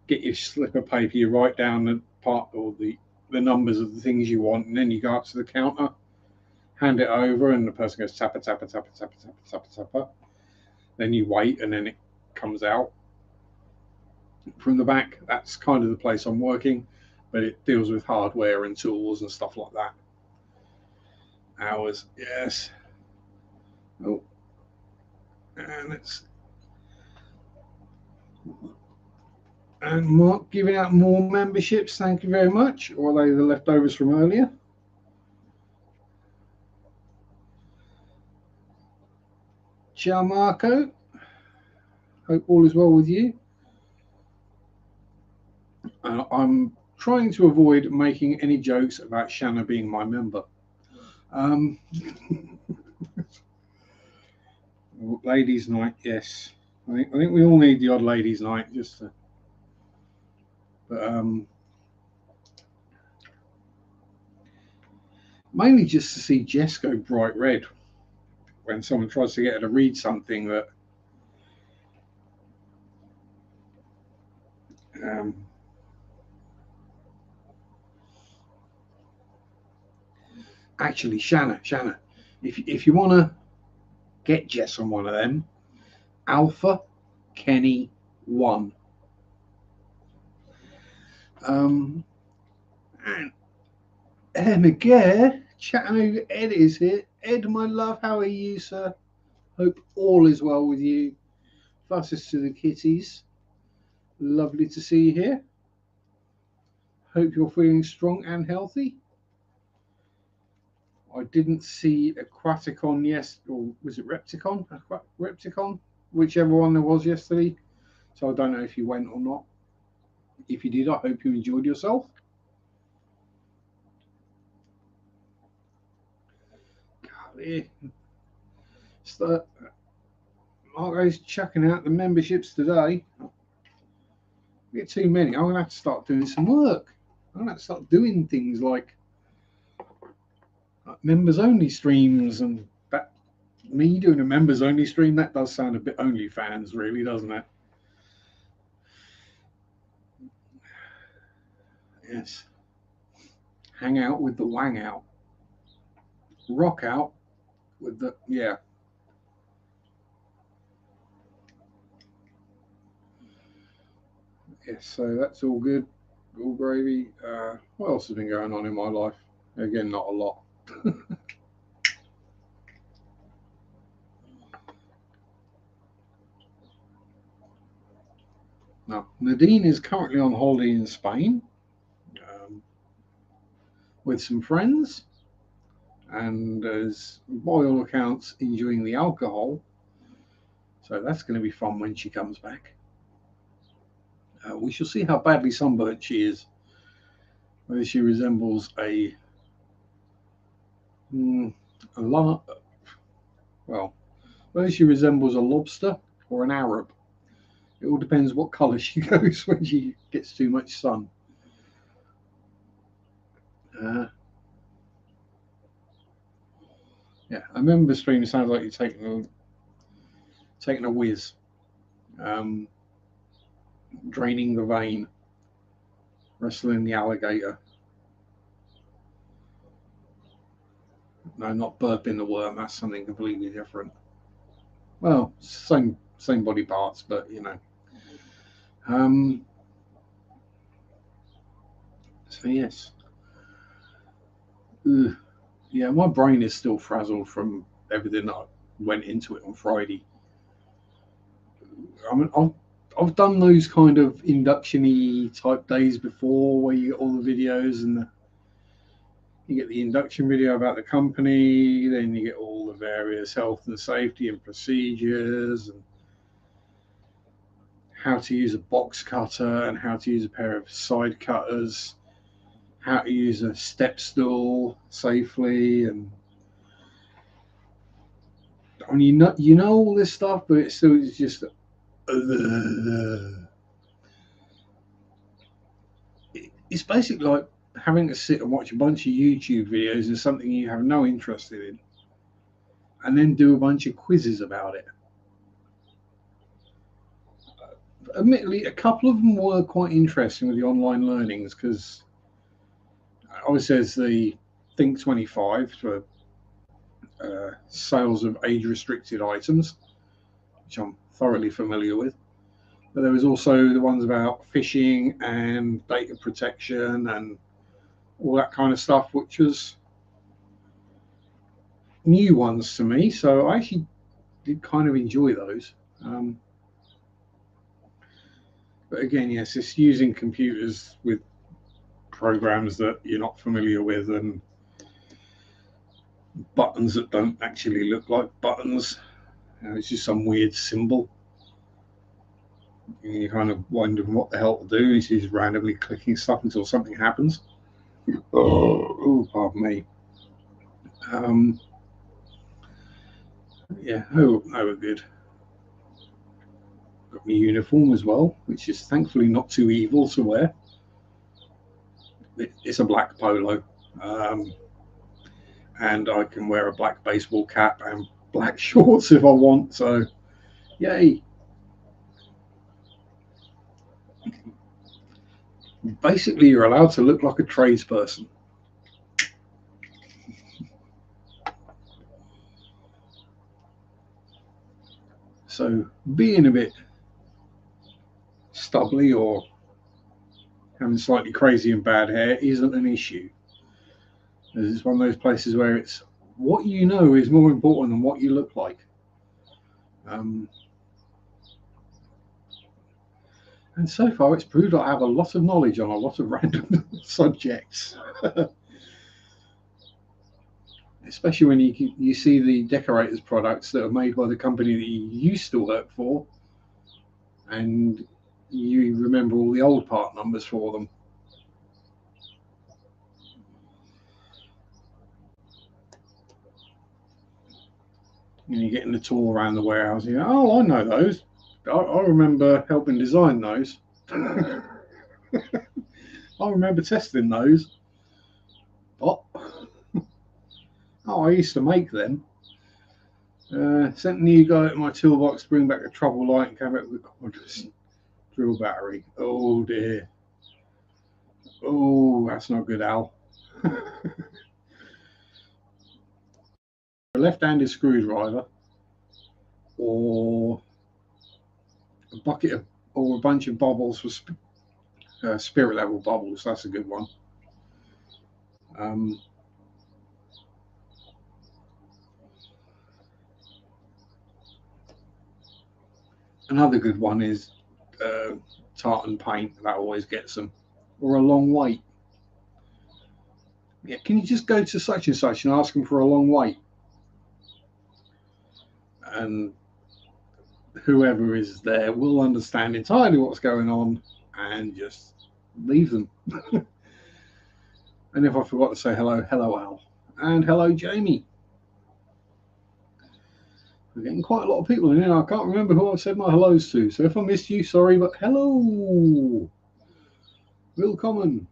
get your slip of paper, you write down the part or the numbers of the things you want, and then you go up to the counter, hand it over, and the person goes tappa tappa tappa tappa tappa tappa tappa. Then you wait, and then it comes out from the back. That's kind of the place I'm working, but it deals with hardware and tools and stuff like that. Hours, yes. Oh, and it's and Mark giving out more memberships. Thank you very much. Or are they the leftovers from earlier? Ciao, Marco. Hope all is well with you. I'm trying to avoid making any jokes about Shanna being my member. Ladies' night, yes. I think we all need the odd ladies' night, just to. But mainly just to see Jess go bright red when someone tries to get her to read something that. Actually, Shanna, if you want to get Jess on one of them, Alpha Kenny 1. And Miguel, chatting over Ed is here. Ed, my love, how are you, sir? Hope all is well with you. Fastest to the kitties. Lovely to see you here. Hope you're feeling strong and healthy. I didn't see Aquaticon or was it Repticon? Repticon, whichever one there was yesterday. So I don't know if you went or not. If you did, I hope you enjoyed yourself. Golly. Marco's chucking out the memberships today. We get too many. I'm going to have to start doing some work. I'm going to have to start doing things like members only streams, and that me doing a members only stream, that does sound a bit OnlyFans, really, doesn't it? Yes. Hang out with the wang out. Rock out with the, yeah. Yes, so that's all good. All gravy. What else has been going on in my life? Again, not a lot. Now, Nadine is currently on holiday in Spain with some friends, and is, by all accounts, enjoying the alcohol. So that's going to be fun when she comes back. We shall see how badly sunburnt she is. Whether she resembles whether she resembles a lobster or an Arab. It all depends what colour she goes when she gets too much sun. Yeah, I remember the stream sounds like you're taking a whiz, draining the vein, wrestling the alligator. No, not burping the worm. That's something completely different. Well, same body parts, but you know. So yes. Ugh. Yeah, my brain is still frazzled from everything that went into it on Friday. I mean, I've done those kind of induction-y type days before, where you get all the videos and you get the induction video about the company, then you get all the various health and safety and procedures and how to use a box cutter and how to use a pair of side cutters, how to use a step stool safely, and I mean, you know all this stuff, but it's still just it's basically like having to sit and watch a bunch of YouTube videos of something you have no interest in, and then do a bunch of quizzes about it. Admittedly, a couple of them were quite interesting with the online learnings, because obviously there's the Think 25 for sales of age-restricted items, which I'm thoroughly familiar with. But there was also the ones about phishing and data protection and all that kind of stuff, which was new ones to me. So I actually did kind of enjoy those. But again, yes, it's using computers with programs that you're not familiar with and buttons that don't actually look like buttons. It's just some weird symbol. And you're kind of wondering what the hell to do. He's just randomly clicking stuff until something happens. Oh, pardon me. Yeah, oh, they were good. Got my uniform as well, which is thankfully not too evil to wear. It's a black polo, and I can wear a black baseball cap and black shorts if I want, so yay. Basically, you're allowed to look like a tradesperson. So being a bit stubbly or having slightly crazy and bad hair isn't an issue. It's one of those places where it's what you know is more important than what you look like. And so far, it's proved I have a lot of knowledge on a lot of random subjects. Especially when you see the decorators products that are made by the company that you used to work for, and you remember all the old part numbers for them. And you're getting the tour around the warehouse, and you go, oh, I know those. I remember helping design those. I remember testing those. Oh, I used to make them. Sent a new guy at my toolbox to bring back a trouble light and came back with a cordless drill battery. Oh dear. Oh, that's not good, Al. A left-handed screwdriver, or a bucket of, or a bunch of bubbles for spirit level bubbles. That's a good one. Another good one is tartan paint. That always gets them. Or a long wait. Yeah, can you just go to such and such and ask them for a long wait? And whoever is there will understand entirely what's going on and just leave them. And if I forgot to say hello, hello Al, and hello Jamie. We're getting quite a lot of people in here. I can't remember who I've said my hellos to, so if I missed you, sorry, but hello, willkommen,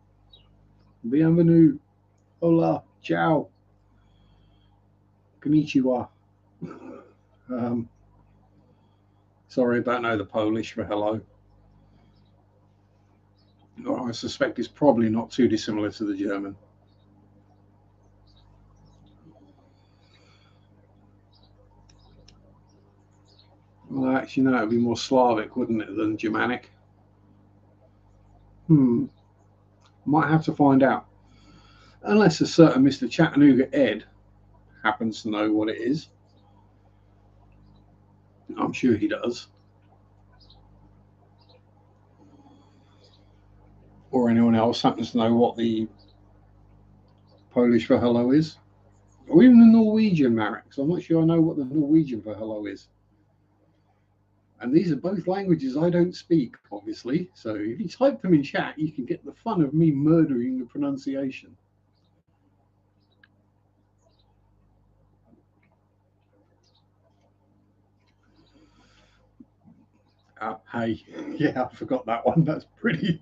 bienvenue, hola, ciao, konnichiwa. Sorry, I don't know the Polish for hello. I suspect it's probably not too dissimilar to the German. Well, actually, no, it would be more Slavic, wouldn't it, than Germanic? Might have to find out. Unless a certain Mr. Chattanooga Ed happens to know what it is. I'm sure he does. Or anyone else happens to know what the Polish for hello is. Or even the Norwegian, Marek. I'm not sure I know what the Norwegian for hello is. And these are both languages I don't speak, obviously. So if you type them in chat, you can get the fun of me murdering the pronunciation. Hey, yeah, I forgot that one. That's pretty.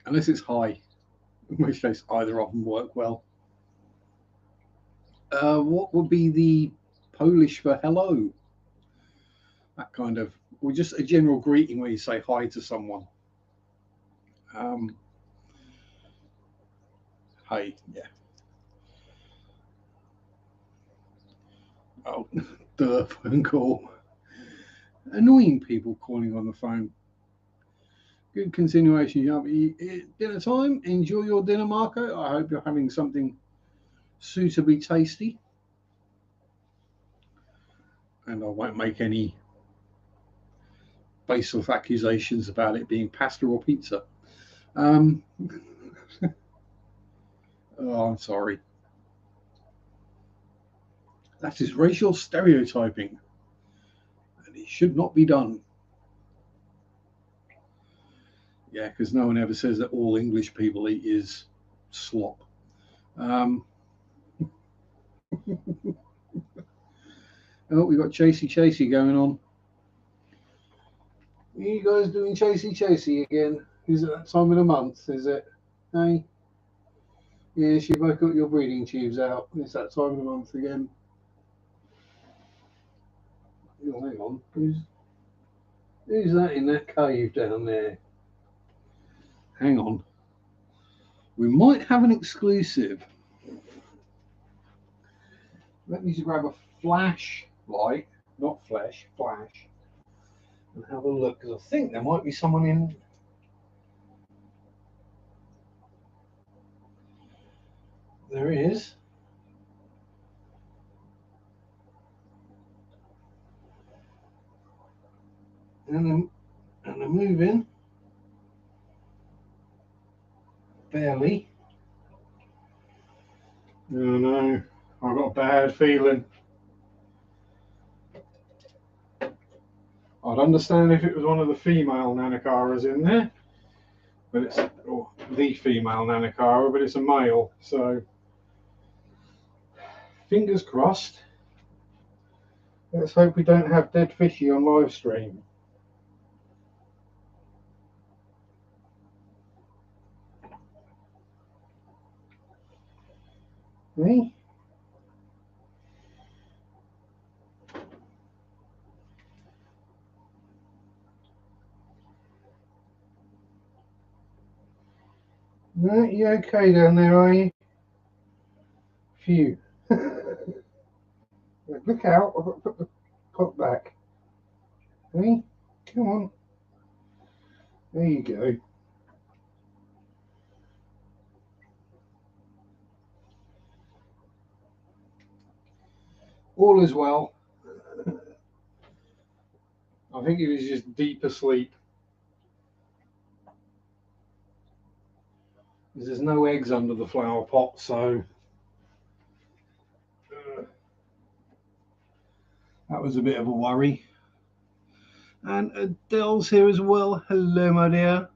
Unless it's hi, in which case either of them work well. What would be the Polish for hello? That kind of, or just a general greeting where you say hi to someone. Hey, yeah. Oh, the phone call. Annoying people calling on the phone. Good continuation, Yuppie. Dinner time. Enjoy your dinner, Marco. I hope you're having something suitably tasty. And I won't make any baseless accusations about it being pasta or pizza. Oh, I'm sorry. That is racial stereotyping, and it should not be done. Yeah, because no one ever says that all English people eat is slop. Oh, we got chasey going on. Are you guys doing chasey again? Is it that time of the month? Is it? Hey? Yes, you've both got your breathing tubes out. It's that time of the month again. Oh, hang on. Who's that in that cave down there? Hang on. We might have an exclusive. Let me just grab a flashlight, not flash, flash, and have a look, because I think there might be someone in. There is. And they're moving. Barely. Oh no, I've got a bad feeling. I'd understand if it was one of the female Nanakaras in there, but it's the female Nanakara, but it's a male, so fingers crossed. Let's hope we don't have dead fishy on live stream. Me? No, you okay down there, are you? Phew. Look out, I've got to put the pot back. Hey, come on. There you go. All is well. I think he was just deep asleep. There's no eggs under the flower pot, so that was a bit of a worry. And Adele's here as well. Hello, my dear.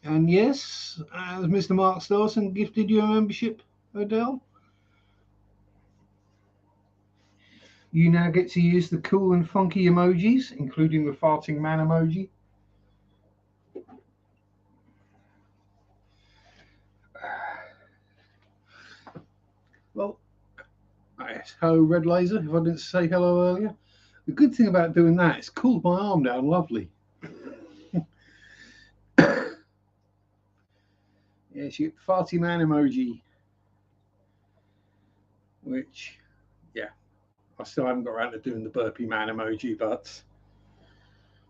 And yes, as Mr. Mark Starson gifted you a membership, Adele, you now get to use the cool and funky emojis, including the farting man emoji. Well, hello, Red Laser, if I didn't say hello earlier. The good thing about doing that, it's cooled my arm down lovely. Yes, you get the farty man emoji, which, yeah, I still haven't got around to doing the burpy man emoji, but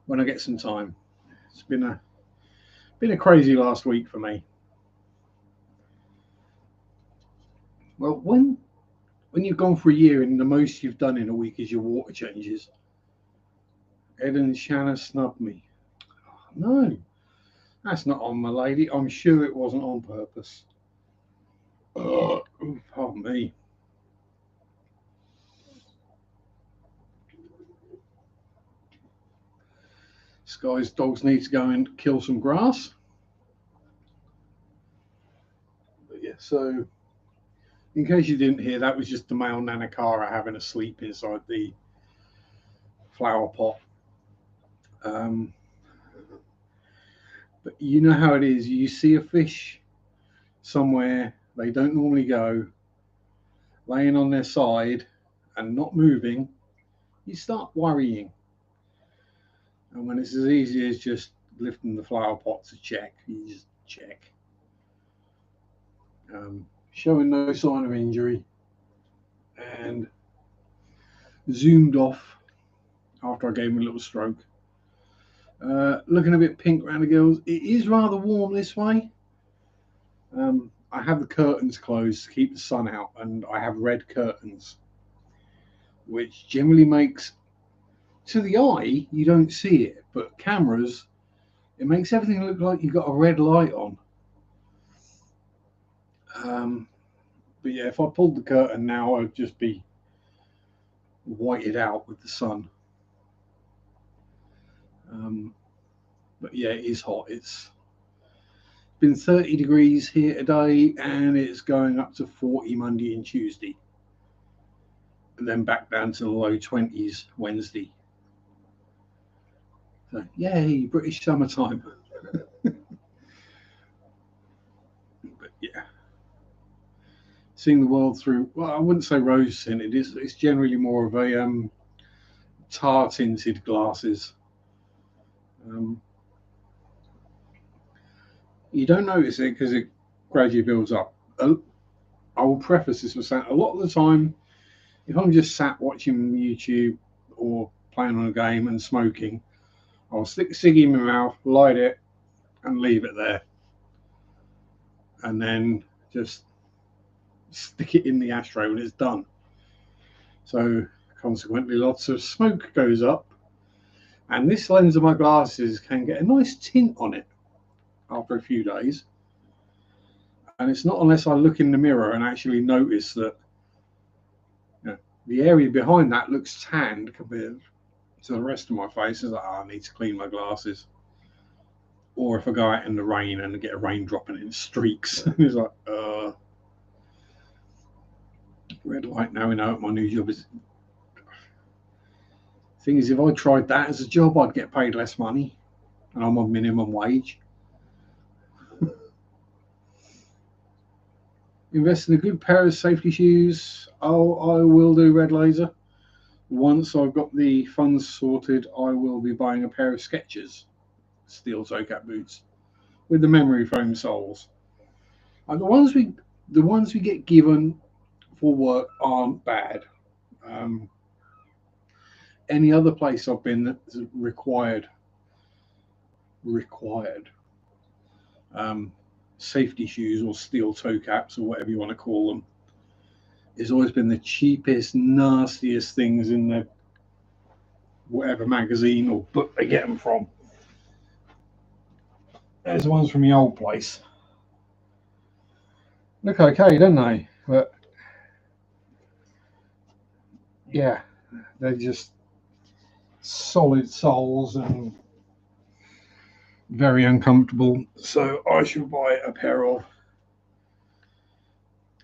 when I get some time. It's been a crazy last week for me. Well, when you've gone for a year and the most you've done in a week is your water changes, Ed and Shanna snubbed me. Oh, no, that's not on, my lady. I'm sure it wasn't on purpose. Pardon me. Sky's dogs need to go and kill some grass. But yeah, so in case you didn't hear, that was just the male Nanakara having a sleep inside the flower pot. But you know how it is. You see a fish somewhere they don't normally go, laying on their side and not moving, you start worrying. And when it's as easy as just lifting the flower pot to check, you just check. Showing no sign of injury, and zoomed off after I gave him a little stroke. Looking a bit pink around the gills. It is rather warm this way. I have the curtains closed to keep the sun out, and I have red curtains, which generally makes, to the eye, you don't see it, but cameras, it makes everything look like you've got a red light on. But yeah, if I pulled the curtain now, I'd just be whited out with the sun. But yeah, it is hot. It's been 30 degrees here today, and it's going up to 40 Monday and Tuesday, and then back down to the low 20s Wednesday. So yay, British summertime. But yeah, seeing the world through, well, I wouldn't say rose tinted, it's generally more of a tar tinted glasses. You don't notice it because it gradually builds up. I will preface this with saying a lot of the time, if I'm just sat watching YouTube or playing on a game and smoking, I'll stick a ciggy in my mouth, light it, and leave it there. And then just stick it in the ashtray when it's done. So consequently, lots of smoke goes up, and this lens of my glasses can get a nice tint on it after a few days. And it's not unless I look in the mirror and actually notice that, you know, the area behind that looks tanned compared to the rest of my face. It's like, oh, I need to clean my glasses. Or if I go out in the rain and get a raindrop and it streaks, it's like, red light. Now we know what my new job is. Thing is, if I tried that as a job, I'd get paid less money, and I'm on minimum wage. Invest in a good pair of safety shoes. Oh, I will do, Red Laser. Once I've got the funds sorted, I will be buying a pair of Skechers steel toe cap boots with the memory foam soles. And the ones we get given for work aren't bad. Any other place I've been that's required safety shoes or steel toe caps or whatever you want to call them, has always been the cheapest, nastiest things in the whatever magazine or book they get them from. There's the ones from the old place. Look okay, don't they? But yeah, they're just solid soles and very uncomfortable. So I should buy a pair of.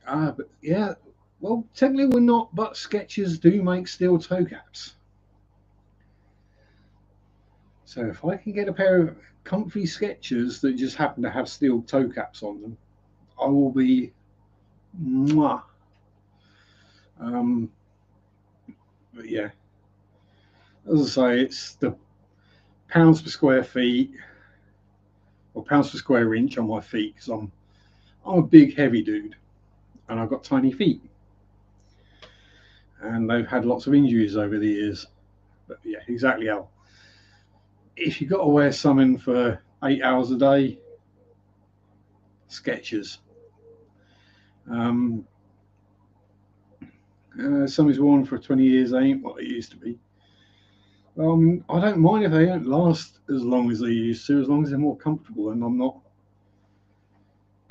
But yeah, well, technically we're not, but Skechers do make steel toe caps. So if I can get a pair of comfy Skechers that just happen to have steel toe caps on them, I will be mwah. But yeah, as I say, it's the pounds per square feet or pounds per square inch on my feet, because I'm a big heavy dude and I've got tiny feet, and they've had lots of injuries over the years. But yeah, exactly how. If you've got to wear something for 8 hours a day, Skechers. Something's worn for 20 years, they ain't what they used to be. I don't mind if they don't last as long as they used to, as long as they're more comfortable, and I'm not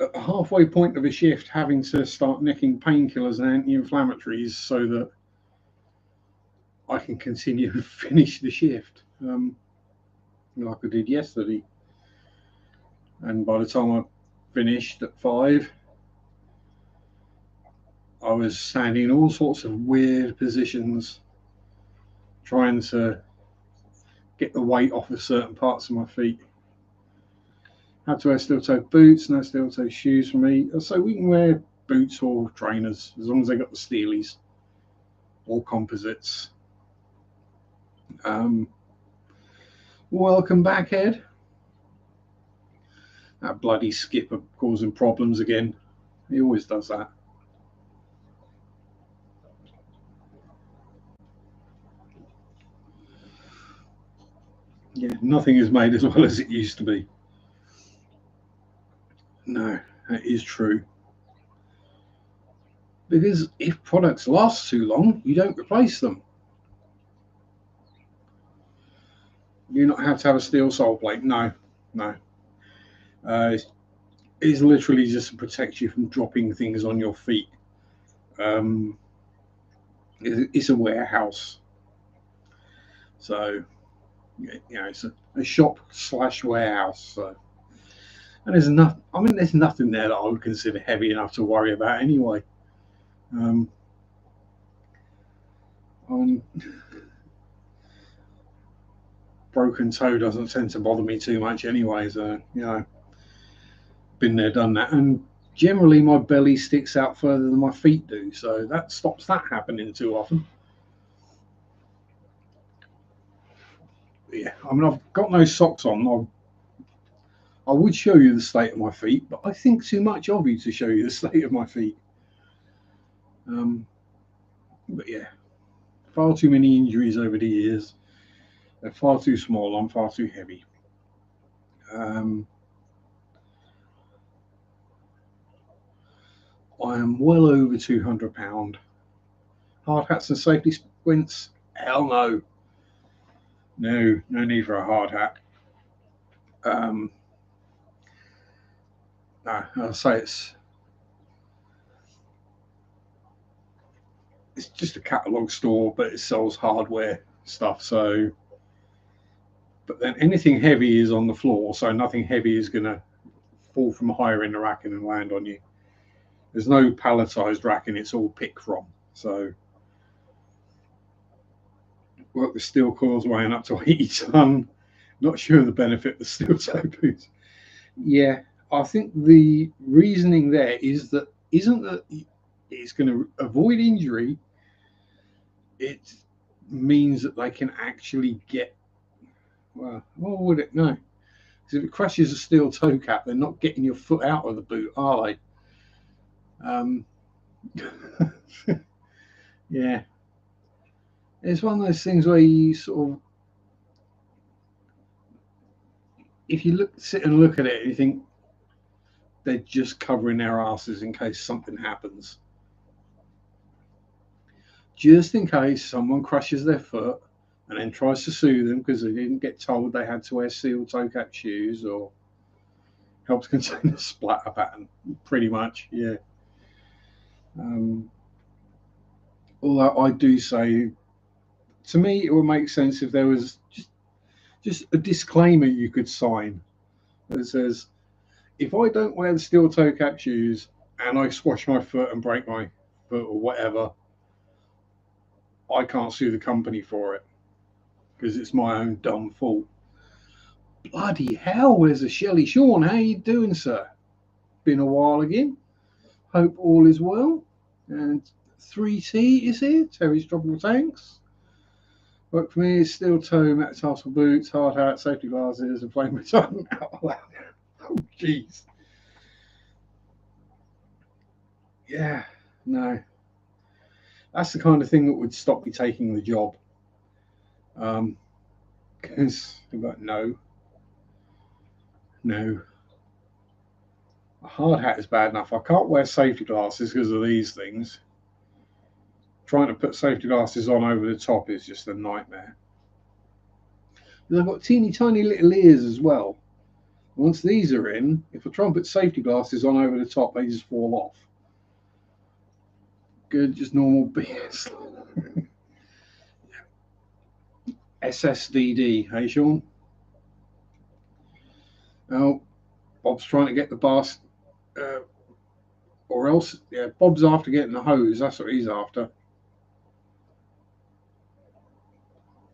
at the halfway point of a shift having to start nicking painkillers and anti-inflammatories so that I can continue and finish the shift. like I did yesterday. And by the time I finished at 5, I was standing in all sorts of weird positions, trying to get the weight off of certain parts of my feet. Had to wear steel-toe boots, no steel-toe shoes for me. So we can wear boots or trainers as long as they got the steelies or composites. Welcome back, Ed. That bloody skipper causing problems again. He always does that. Yeah, nothing is made as well as it used to be. No, that is true. Because if products last too long, you don't replace them. You not have to have a steel sole plate. No, no. It's literally just to protect you from dropping things on your feet. It's a warehouse, so it's a shop / warehouse. So, and there's nothing. I mean, there's nothing there that I would consider heavy enough to worry about anyway. Um, broken toe doesn't tend to bother me too much anyway. So been there, done that, and generally my belly sticks out further than my feet do, so that stops that happening too often. Yeah, I mean, I've got no socks on. I would show you the state of my feet, but I think too much of you to show you the state of my feet. But yeah, far too many injuries over the years. They're far too small. I'm far too heavy. I am well over 200 pound. Hard hats and safety squints? Hell no. No, no need for a hard hat. No, I'll say it's just a catalogue store, but it sells hardware stuff. So, but then anything heavy is on the floor, so nothing heavy is going to fall from higher in the racking and land on you. There's no palletized racking; it's all pick from. So, work with steel coils weighing up to 80 ton. Not sure of the benefit of the steel toe boots. Yeah, I think the reasoning there is that isn't that it's going to avoid injury. It means that they can actually get. Well, what would it? No, because if it crushes a steel toe cap, they're not getting your foot out of the boot, are they? Yeah, it's one of those things where you sort of, if you sit and look at it, you think they're just covering their asses in case something happens, just in case someone crushes their foot and then tries to sue them because they didn't get told they had to wear steel toe cap shoes or helps contain the splatter pattern. Pretty much, yeah. Although I do say, to me, it would make sense if there was just a disclaimer you could sign that says, if I don't wear the steel toe cap shoes and I squash my foot and break my foot or whatever, I can't sue the company for it because it's my own dumb fault. Bloody hell, where's the Shelley Sean? How you doing, sir? Been a while again. Hope all is well. And 3T is here. Terry's dropping tanks. Work for me is steel toe, metatarsal boots, hard hat, safety glasses, and flame retardant. Oh, jeez. Yeah, no. That's the kind of thing that would stop me taking the job. Because no. A hard hat is bad enough. I can't wear safety glasses because of these things. Trying to put safety glasses on over the top is just a nightmare. They've got teeny tiny little ears as well. Once these are in, if I try and put safety glasses on over the top, they just fall off. Good, just normal BS. SSDD, hey Sean? Oh, Bob's trying to get the basket, or else, yeah, Bob's after getting the hose. That's what he's after.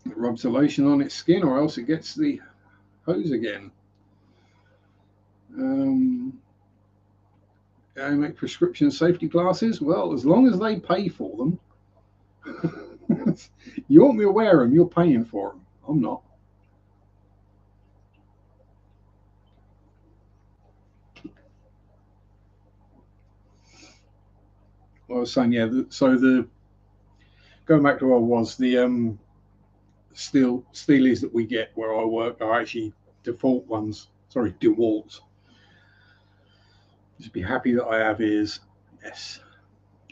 It rubs the lotion on its skin, or else it gets the hose again. They make prescription safety glasses. Well, as long as they pay for them. You want me to wear them, you're paying for them. I'm not. I was saying, yeah. Going back to what I was, the steelies that we get where I work are actually default ones. Sorry, DeWalt. Just be happy that I have ears. Yes.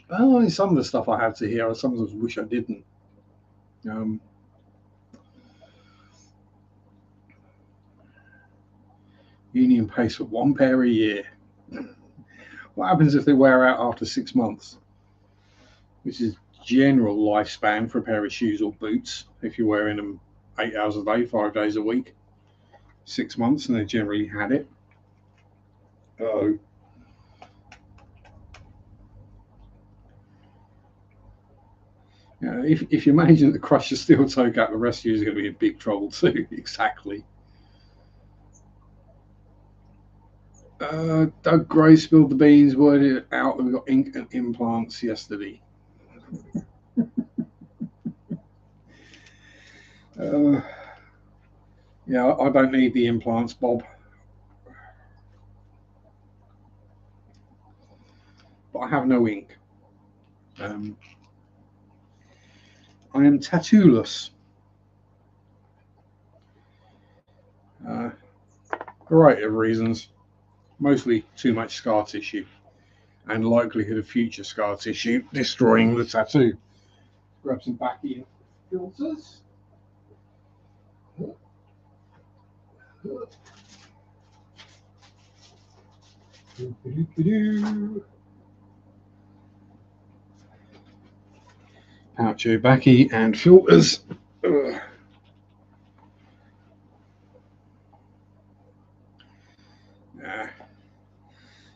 Well, some of the stuff I have to hear, I sometimes wish I didn't. Union pays for one pair a year. What happens if they wear out after 6 months? Which is general lifespan for a pair of shoes or boots. If you're wearing them 8 hours a day, 5 days a week, 6 months, and they generally had it. Oh. If you imagine to crush your steel toe gap, the rest of you is going to be in big trouble too. Exactly. Doug Gray spilled the beans, worded it out that we got ink and implants yesterday. Yeah, I don't need the implants, Bob. But I have no ink. I am tattooless. A variety of reasons. Mostly too much scar tissue and likelihood of future scar tissue destroying the tattoo. Grab some backy filters. Poucho backy and filters.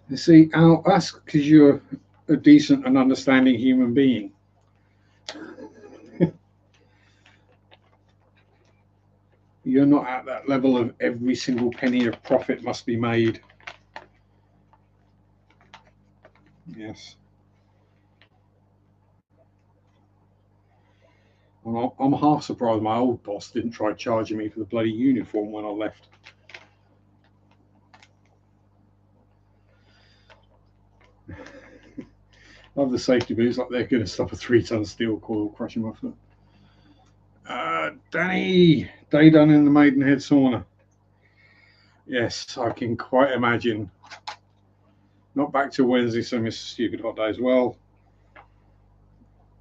You see, Al, that's because you're a decent and understanding human being. You're not at that level of every single penny of profit must be made. Yes. I'm half surprised my old boss didn't try charging me for the bloody uniform when I left. Love the safety boots, like they're going to stop a 3-ton steel coil crushing my foot. Danny, day done in the Maidenhead sauna. Yes, I can quite imagine. Not back till Wednesday, so miss stupid hot days. Well,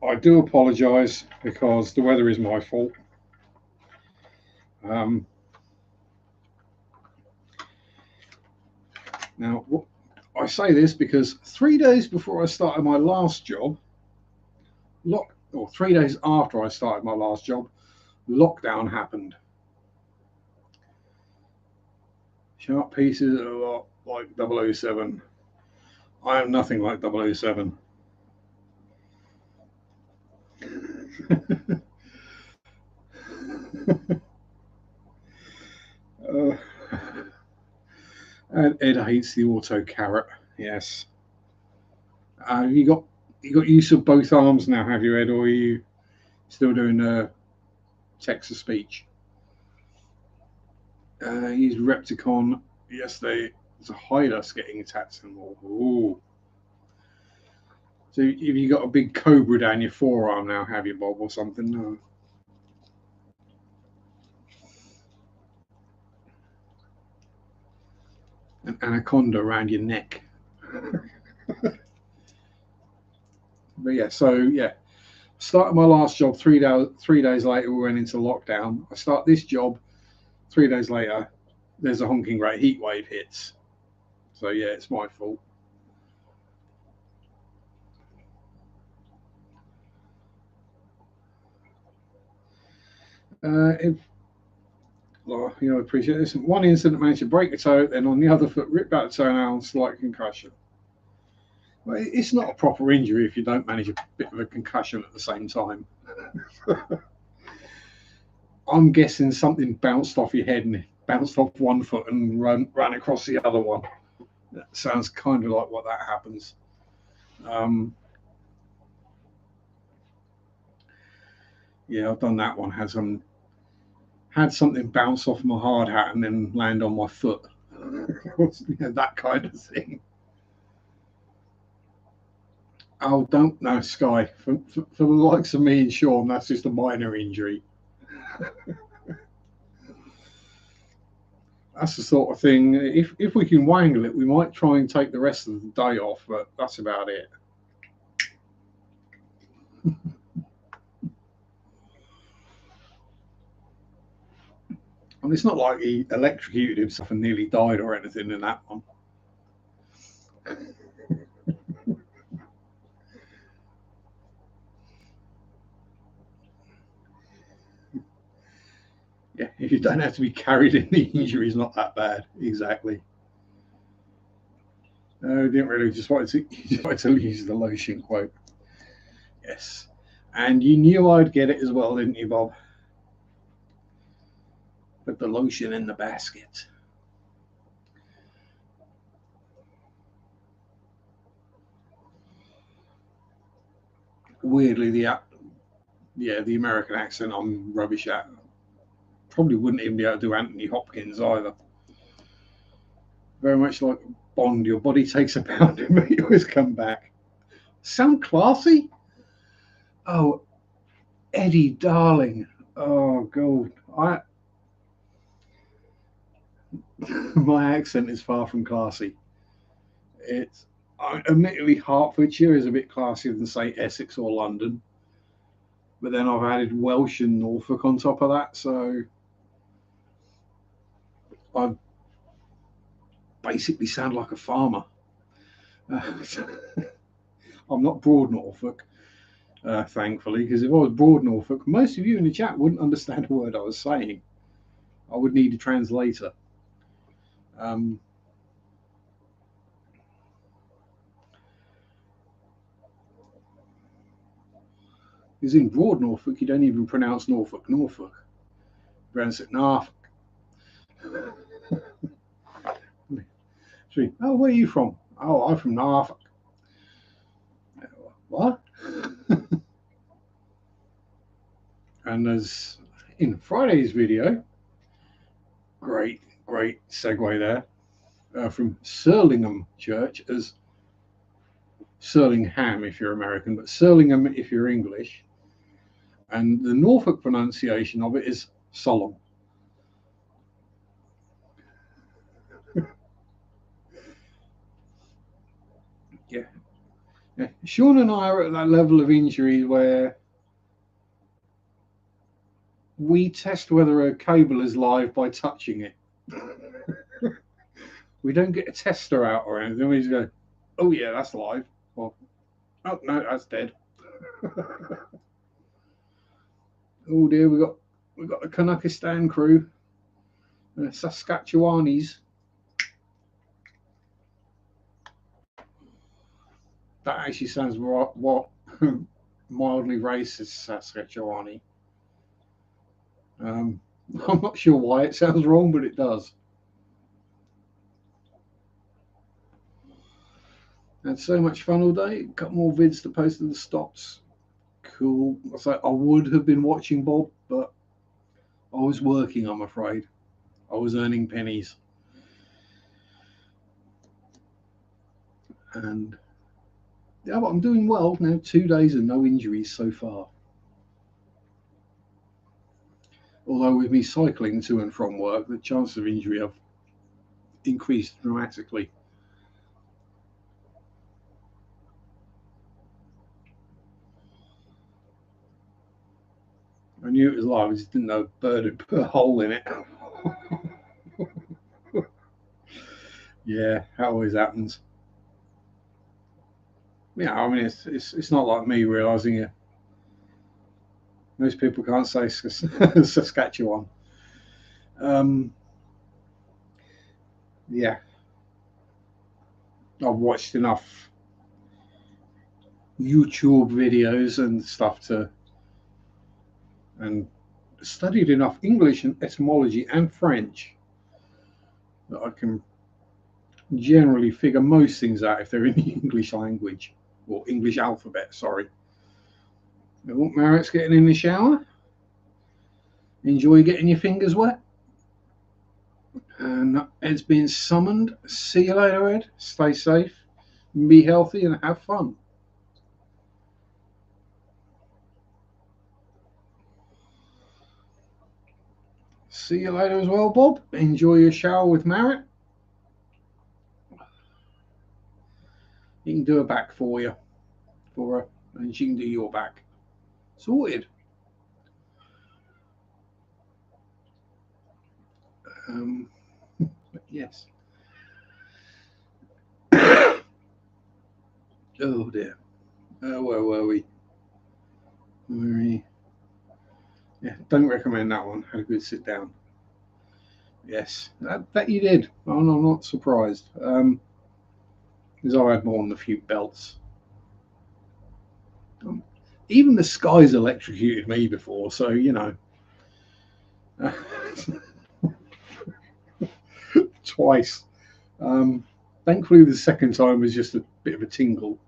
I do apologise because the weather is my fault. Now, I say this because 3 days before I started my last job, 3 days after I started my last job, lockdown happened. Sharpe pieces are a lot like 007. I am nothing like 007. And Ed hates the auto carrot. Yes. You got use of both arms now, have you, Ed, or are you still doing text to speech? Used Repticon yesterday to hide us getting attacked anymore. Ooh. So have you got a big cobra down your forearm now, have you, Bob, or something? No. An anaconda around your neck. But yeah, started my last job 3 days later. We went into lockdown. I start this job 3 days later. There's a honking great heat wave hits. So yeah, it's my fault. appreciate this. One incident managed to break a toe, then on the other foot ripped out the toenail and slight concussion. Well, it's not a proper injury if you don't manage a bit of a concussion at the same time. I'm guessing something bounced off your head and bounced off one foot and ran across the other one. That sounds kind of like what that happens. Yeah, I've done that one. Had something bounce off my hard hat and then land on my foot. That kind of thing. Oh, don't know, Sky. For the likes of me and Sean, that's just a minor injury. That's the sort of thing. If we can wangle it, we might try and take the rest of the day off, but that's about it. And it's not like he electrocuted himself and nearly died or anything in that one. Yeah, if you don't have to be carried in, the injury is not that bad. Exactly. No, didn't really. Just wanted to use the lotion quote. Yes. And you knew I'd get it as well, didn't you, Bob? Put the lotion in the basket. Weirdly, the American accent I'm rubbish at. Probably wouldn't even be able to do Anthony Hopkins either. Very much like Bond, your body takes a pounding, but you always come back. Sound classy? Oh, Eddie, darling. Oh, God. My accent is far from classy. It's admittedly Hertfordshire is a bit classier than, say, Essex or London. But then I've added Welsh and Norfolk on top of that, so I basically sound like a farmer. I'm not broad Norfolk, thankfully, because if I was broad Norfolk, most of you in the chat wouldn't understand a word I was saying. I would need a translator. Because in broad Norfolk, you don't even pronounce Norfolk. You pronounce it Norfolk. Oh, where are you from? Oh, I'm from Norfolk. What? And as in Friday's video, great segue there, from Surlingham Church, as Surlingham if you're American, but Surlingham if you're English. And the Norfolk pronunciation of it is Solemn. Yeah. Sean and I are at that level of injury where we test whether a cable is live by touching it. We don't get a tester out or anything. We just go, oh yeah, that's live. Or, oh no, that's dead. Oh dear, we got the Kanakistan crew, Saskatchewanis. That actually sounds what mildly racist, Saskatchewani. I'm not sure why it sounds wrong, but it does. Had so much fun all day. Got more vids to post in the stops. Cool. I would have been watching Bob, but I was working, I'm afraid. I was earning pennies. And yeah, but I'm doing well now. 2 days and no injuries so far. Although with me cycling to and from work, the chances of injury have increased dramatically. I knew it was live, I just didn't know a bird had put a hole in it. Yeah, that always happens. Yeah, I mean, it's not like me realising it. Most people can't say Saskatchewan. Yeah, I've watched enough YouTube videos and stuff and studied enough English and etymology and French that I can generally figure most things out if they're in the English language or English alphabet. Sorry. Oh, Marritt's getting in the shower. Enjoy getting your fingers wet. And Ed's been summoned. See you later, Ed. Stay safe, be healthy, and have fun. See you later as well, Bob. Enjoy your shower with Marritt. He can do a back for you, for her, and she can do your back. Sorted. Yes. Oh dear. Where were we? Yeah, don't recommend that one. Had a good sit down. Yes, that you did. I'm not surprised. Because I had more than a few belts. Even the skies electrocuted me before, so you know. Twice. Thankfully, the second time was just a bit of a tingle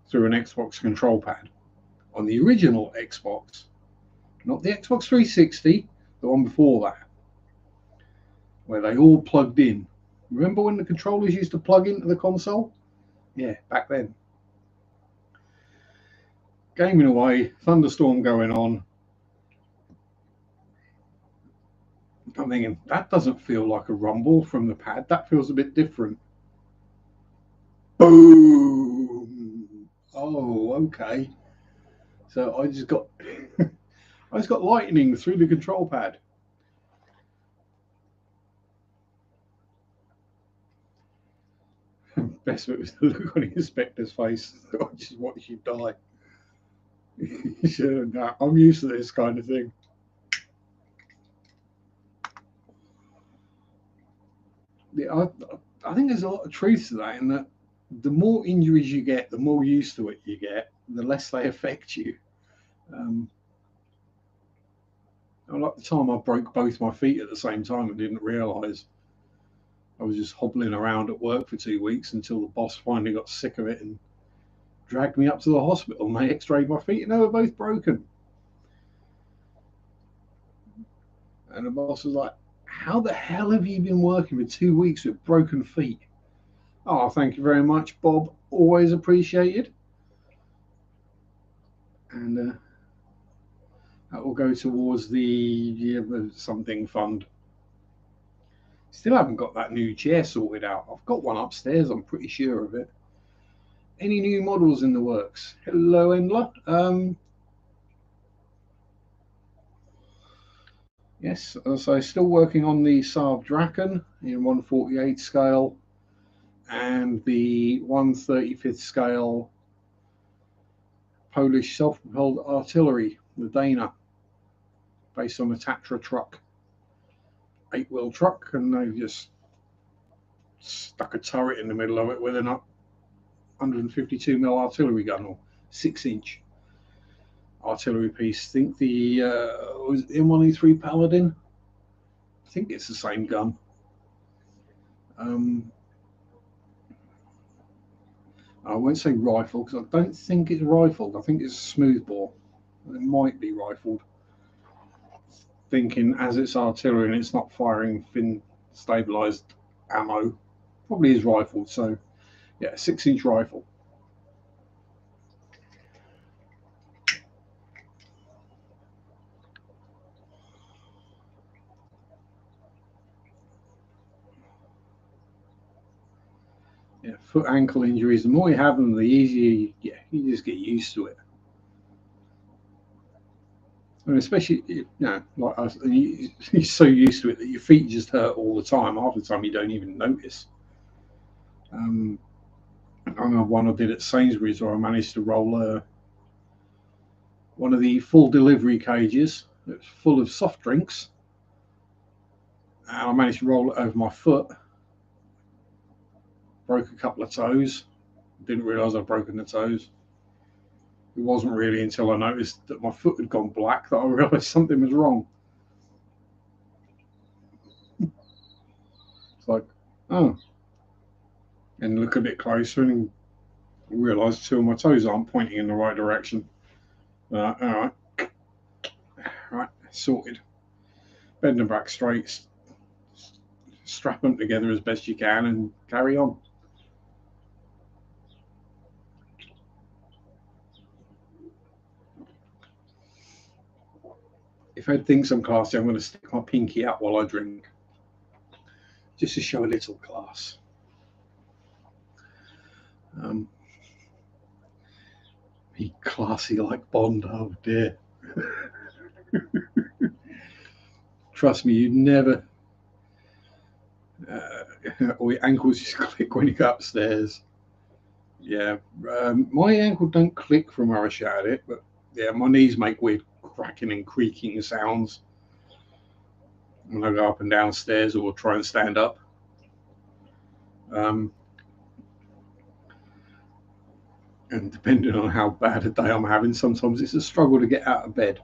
through an Xbox control pad on the original Xbox, not the Xbox 360, the one before that, where they all plugged in. Remember when the controllers used to plug into the console? Yeah, back then. Gaming away, thunderstorm going on. I'm thinking, that doesn't feel like a rumble from the pad. That feels a bit different. Boom! Oh, okay. So I just got lightning through the control pad. Best of it was the look on the inspector's face. I just watched you die. Sure, no, I'm used to this kind of thing. Yeah, I think there's a lot of truth to that, in that the more injuries you get, the more used to it you get, the less they affect you. Like the time I broke both my feet at the same time and didn't realise. I was just hobbling around at work for 2 weeks until the boss finally got sick of it and dragged me up to the hospital, and they x-rayed my feet and they were both broken. And the boss was like, how the hell have you been working for 2 weeks with broken feet? Oh, thank you very much, Bob. Always appreciated. And that will go towards the something fund. Still haven't got that new chair sorted out. I've got one upstairs, I'm pretty sure of it. Any new models in the works? Hello, Endler. Yes, so still working on the Saab Draken in 1/48 scale and the 1/35 scale Polish self-propelled artillery, the Dana, based on a Tatra truck, 8-wheel truck, and they've just stuck a turret in the middle of it with an 152mm artillery gun, or 6-inch artillery piece. I think the was M1E3 Paladin. I think it's the same gun. I won't say rifle because I don't think it's rifled. I think it's smoothbore. It might be rifled. Thinking as it's artillery and it's not firing fin stabilized ammo, probably is rifled. So yeah, 6-inch rifle. Yeah, foot ankle injuries. The more you have them, the easier you just get used to it. And especially, like us, you're so used to it that your feet just hurt all the time. Half the time, you don't even notice. I remember one I did at Sainsbury's where I managed to roll one of the full delivery cages. It was full of soft drinks, and I managed to roll it over my foot. Broke a couple of toes. Didn't realise I'd broken the toes. It wasn't really until I noticed that my foot had gone black that I realised something was wrong. It's like, oh. And look a bit closer and realise 2 of my toes aren't pointing in the right direction. All right, sorted. Bend them back straight, strap them together as best you can, and carry on. If Ed thinks I'm classy, I'm going to stick my pinky out while I drink, just to show a little class. Be classy like Bond. Oh dear. Trust me, you'd never. Or your ankles just click when you go upstairs. Yeah, my ankle don't click from where I shout it, but yeah, my knees make weird cracking and creaking sounds when I go up and down stairs or try and stand up. And depending on how bad a day I'm having, sometimes it's a struggle to get out of bed.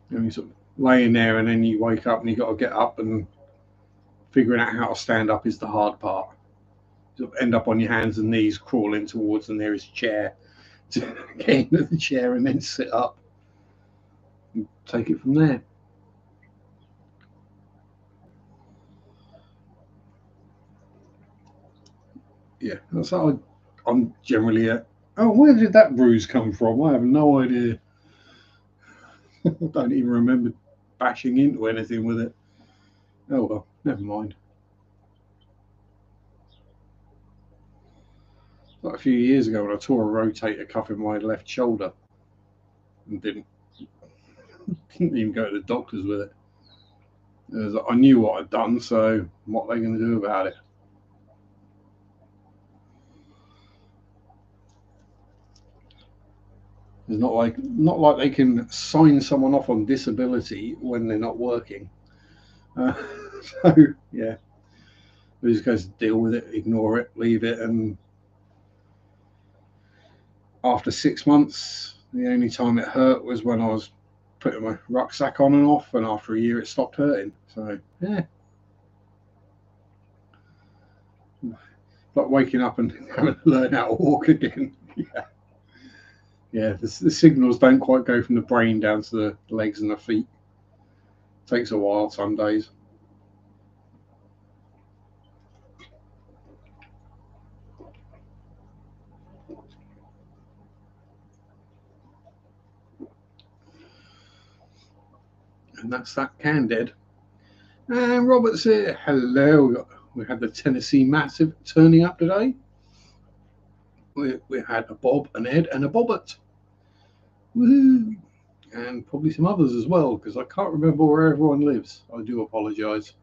You're sort of laying there and then you wake up and you've got to get up, and figuring out how to stand up is the hard part. You sort of end up on your hands and knees crawling towards the nearest chair to get into the chair and then sit up and take it from there. Yeah, that's how I'm generally at. Oh, where did that bruise come from? I have no idea. I don't even remember bashing into anything with it. Oh well, never mind. Like a few years ago when I tore a rotator cuff in my left shoulder and didn't even go to the doctors with it. I knew what I'd done, so what are they going to do about it? It's not like they can sign someone off on disability when they're not working. So yeah, we just go to deal with it, ignore it, leave it, and after 6 months, the only time it hurt was when I was putting my rucksack on and off, and after a year it stopped hurting. So yeah, like waking up and having to learn how to walk again. Yeah, the signals don't quite go from the brain down to the legs and the feet. It takes a while some days. And that's that Candid. And Robert's here. Hello. We had the Tennessee Massive turning up today. We had a Bob, an Ed, and a Bobbert. Woohoo! And probably some others as well, because I can't remember where everyone lives. I do apologise.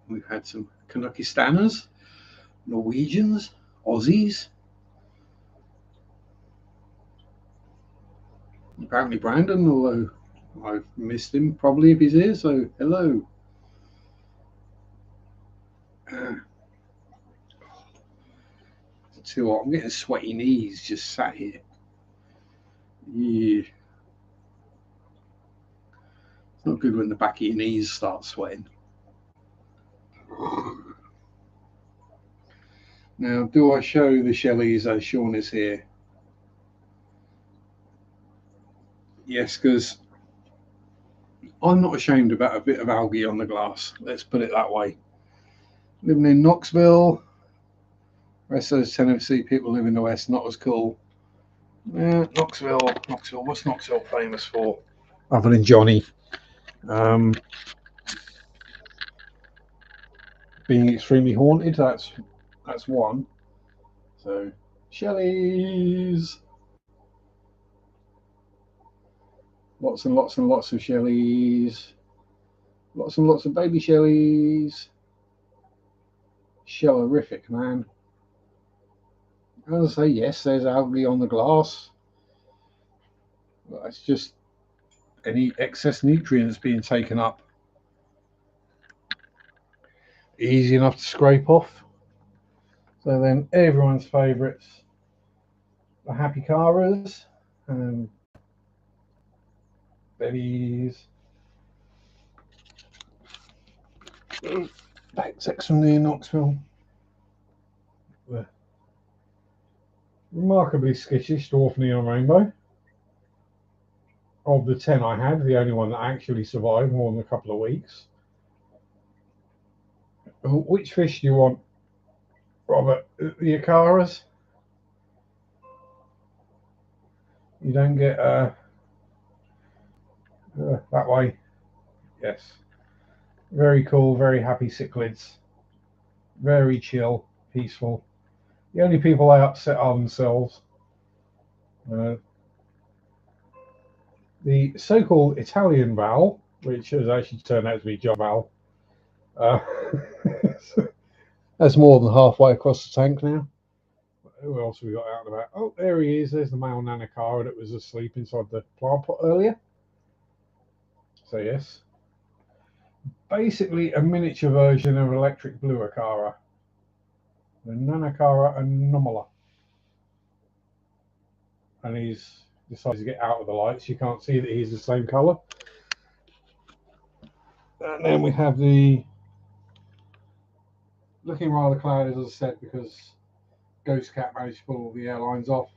We've had some Canuckistanners, Norwegians, Aussies. Apparently Brandon, although I've missed him probably if he's here, so hello. Too hot. I'm getting sweaty knees just sat here. Yeah. It's not good when the back of your knees start sweating. Now, do I show the Shelleys as Sean is here? Yes, because I'm not ashamed about a bit of algae on the glass. Let's put it that way. Living in Knoxville, rest of those Tennessee people live in the West, not as cool. Knoxville. What's Knoxville famous for? Other than Johnny. Being extremely haunted, that's one. So, Shelleys. Lots and lots and lots of Shelleys. Lots and lots of baby Shelleys. Shellerific, man. As I say, yes, there's algae on the glass. But it's just any excess nutrients being taken up. Easy enough to scrape off. So then everyone's favourites, the happy caras and Betty's. Back from near Knoxville. Remarkably skittish dwarf neon rainbow. Of the 10 I had, the only one that actually survived more than a couple of weeks. Which fish do you want, Robert? The Acaras? You don't get that way. Yes. Very cool, very happy cichlids. Very chill, peaceful. The only people they upset are themselves. The so-called Italian Val, which has actually turned out to be John Val, that's more than halfway across the tank now. Who else have we got out and about? Oh, there he is. There's the male Nanacara that was asleep inside the plant pot earlier. So yes, basically a miniature version of electric blue Acara, the Nanacara anomala. And he's decided to get out of the lights. You can't see that he's the same colour. And then we have the looking rather clouded, as I said, because Ghost Cat managed to pull all the airlines off.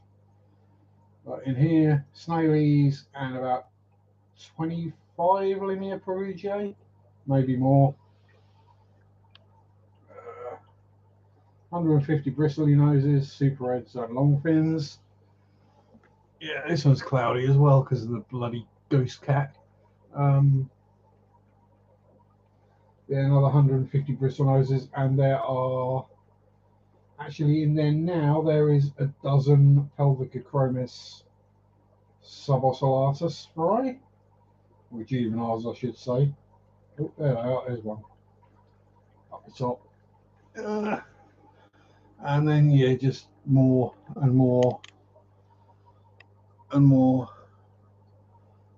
But in here, snailies and about 25 linear perugiae, maybe more. 150 bristly noses, super reds and long fins. Yeah, this one's cloudy as well because of the bloody Ghost Cat. Yeah, another 150 bristle noses, and there are actually in there now there is a dozen Pelvicochromis subocellatus spirae, or juveniles, I should say. Oh, there they are. There's one up the top, and then yeah, just more and more and more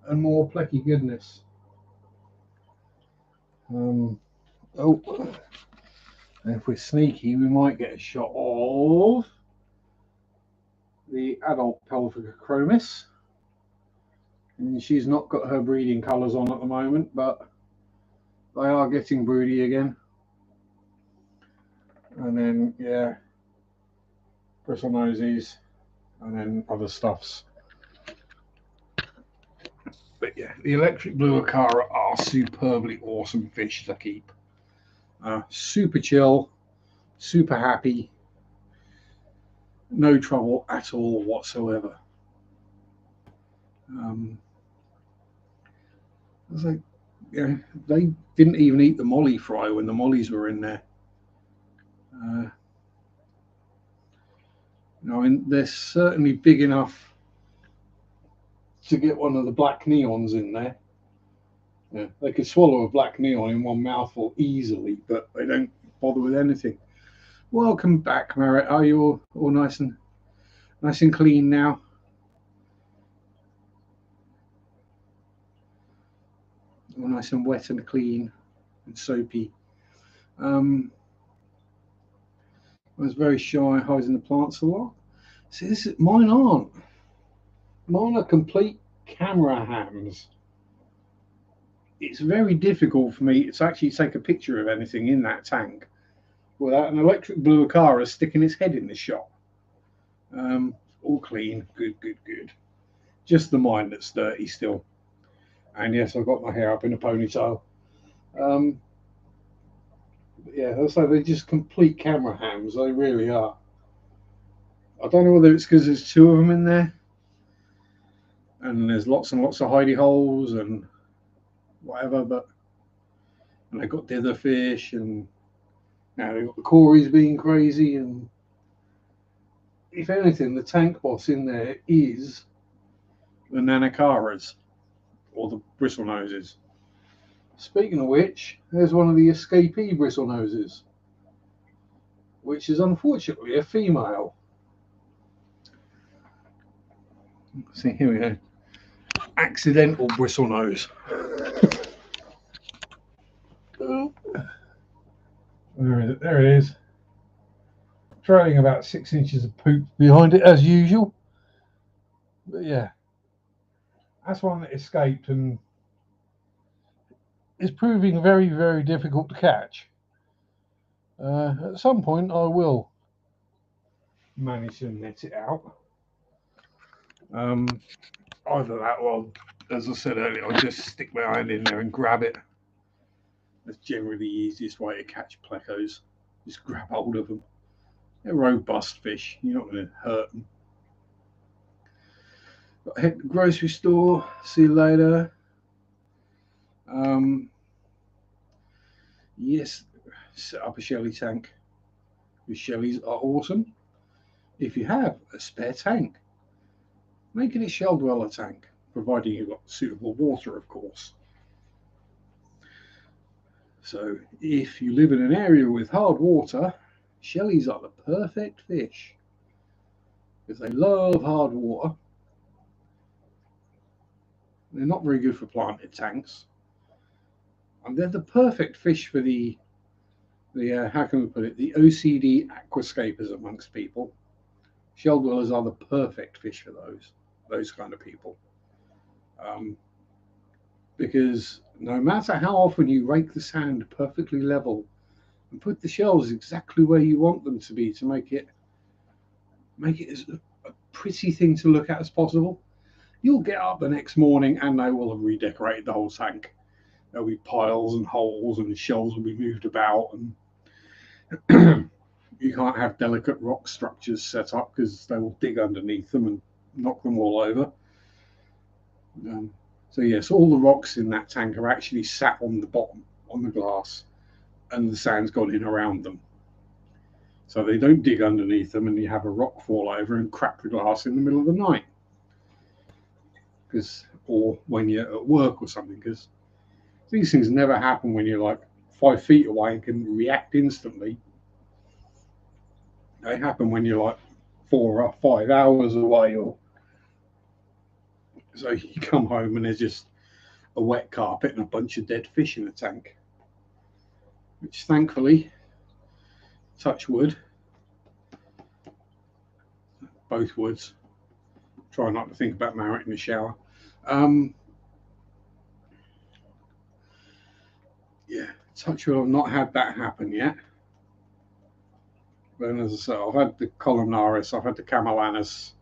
and more plecky goodness. Oh, and if we're sneaky, we might get a shot of the adult Pelvicochromis. And she's not got her breeding colours on at the moment, but they are getting broody again. And then, yeah, bristle nosies, and then other stuffs. But yeah, the electric blue Acara are superbly awesome fish to keep. Super chill, super happy, no trouble at all whatsoever. I was like, yeah, they didn't even eat the molly fry when the mollies were in there. And they're certainly big enough to get one of the black neons in there. Yeah, they could swallow a black neon in one mouthful easily, but they don't bother with anything. Welcome back, Merritt. Are you all nice and clean now? All nice and wet and clean and soapy. I was very shy, hides in the plants a lot. See, mine aren't. Mine are complete camera hams. It's very difficult for me to actually take a picture of anything in that tank without an electric blue Acara sticking its head in the shot. All clean, good. Just the mine that's dirty still. And yes, I've got my hair up in a ponytail. Yeah, so they're just complete camera hams. They really are. I don't know whether it's because there's two of them in there, and there's lots and lots of hidey holes and whatever, and they've got dither fish, and now they've got the cories being crazy, and if anything, the tank boss in there is the Nanacaras, or the bristle noses. Speaking of which, there's one of the escapee bristle noses, which is unfortunately a female. See, here we go. Accidental bristle nose. There it is. Trailing about 6 inches of poop behind it as usual. But yeah, that's one that escaped and is proving very, very difficult to catch. At some point I will manage to net it out. Either that or, as I said earlier, I'll just stick my hand in there and grab it. That's generally the easiest way to catch plecos. Just grab hold of them. They're robust fish. You're not going to hurt them. Got to hit the grocery store. See you later. Yes, set up a shelly tank. Your shellies are awesome. If you have a spare tank, make it a shell dweller tank, providing you've got suitable water, of course. So if you live in an area with hard water, shellies are the perfect fish because they love hard water. They're not very good for planted tanks, and they're the perfect fish for the how can we put it, the OCD aquascapers amongst people. Shell dwellers are the perfect fish for those kind of people, because no matter how often you rake the sand perfectly level and put the shells exactly where you want them to be to make it as a pretty thing to look at as possible, you'll get up the next morning and they will have redecorated the whole tank. There'll be piles and holes and shells will be moved about, and you can't have delicate rock structures set up because they will dig underneath them and knock them all over. So yes, all the rocks in that tank are actually sat on the bottom, on the glass, and the sand's gone in around them. So they don't dig underneath them and you have a rock fall over and crack the glass in the middle of the night. Or when you're at work or something, because these things never happen when you're like 5 feet away and can react instantly. They happen when you're like 4 or 5 hours away, or so you come home and there's just a wet carpet and a bunch of dead fish in the tank, which thankfully, touch wood, both woods, try not to think about Marriott in the shower. Yeah, touch wood, I've not had that happen yet. But as I said, I've had the columnaris, I've had the camellanus,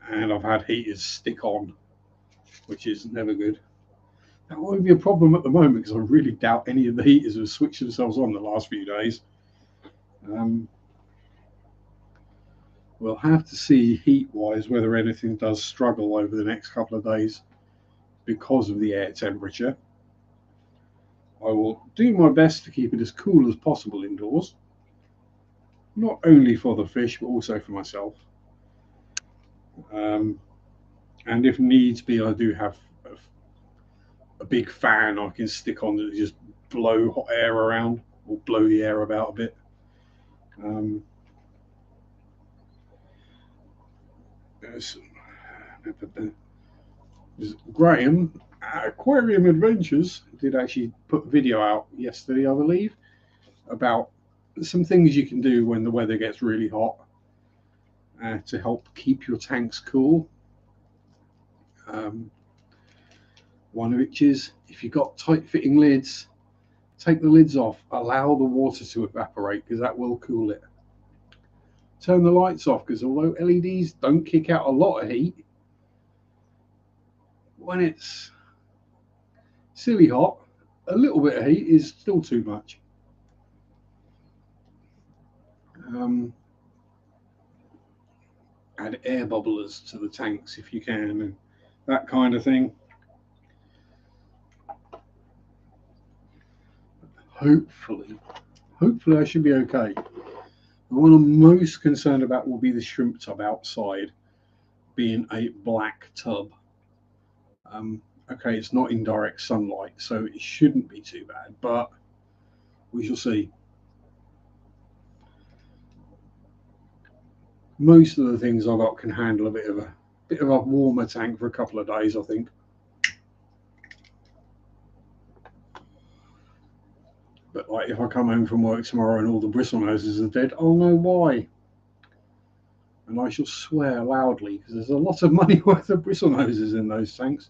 and I've had heaters stick on, which is never good. That won't be a problem at the moment because I really doubt any of the heaters have switched themselves on the last few days. We'll have to see heat-wise whether anything does struggle over the next couple of days because of the air temperature. I will do my best to keep it as cool as possible indoors, not only for the fish but also for myself. And if needs be, I do have a big fan I can stick on to just blow hot air around or blow the air about a bit. Graham at Aquarium Adventures did actually put a video out yesterday, I believe, about some things you can do when the weather gets really hot to help keep your tanks cool. One of which is, if you've got tight fitting lids, take the lids off, allow the water to evaporate because that will cool it. Turn the lights off because although LEDs don't kick out a lot of heat, when it's silly hot, a little bit of heat is still too much. Add air bubblers to the tanks if you can, and that kind of thing. Hopefully I should be okay. The one I'm most concerned about will be the shrimp tub outside being a black tub. Okay, it's not in direct sunlight, so it shouldn't be too bad, but we shall see. Most of the things I've got can handle a bit of a bit of a warmer tank for a couple of days, I think. But like, if I come home from work tomorrow and all the bristlenoses are dead, I'll know why. And I shall swear loudly, because there's a lot of money worth of bristlenoses in those tanks.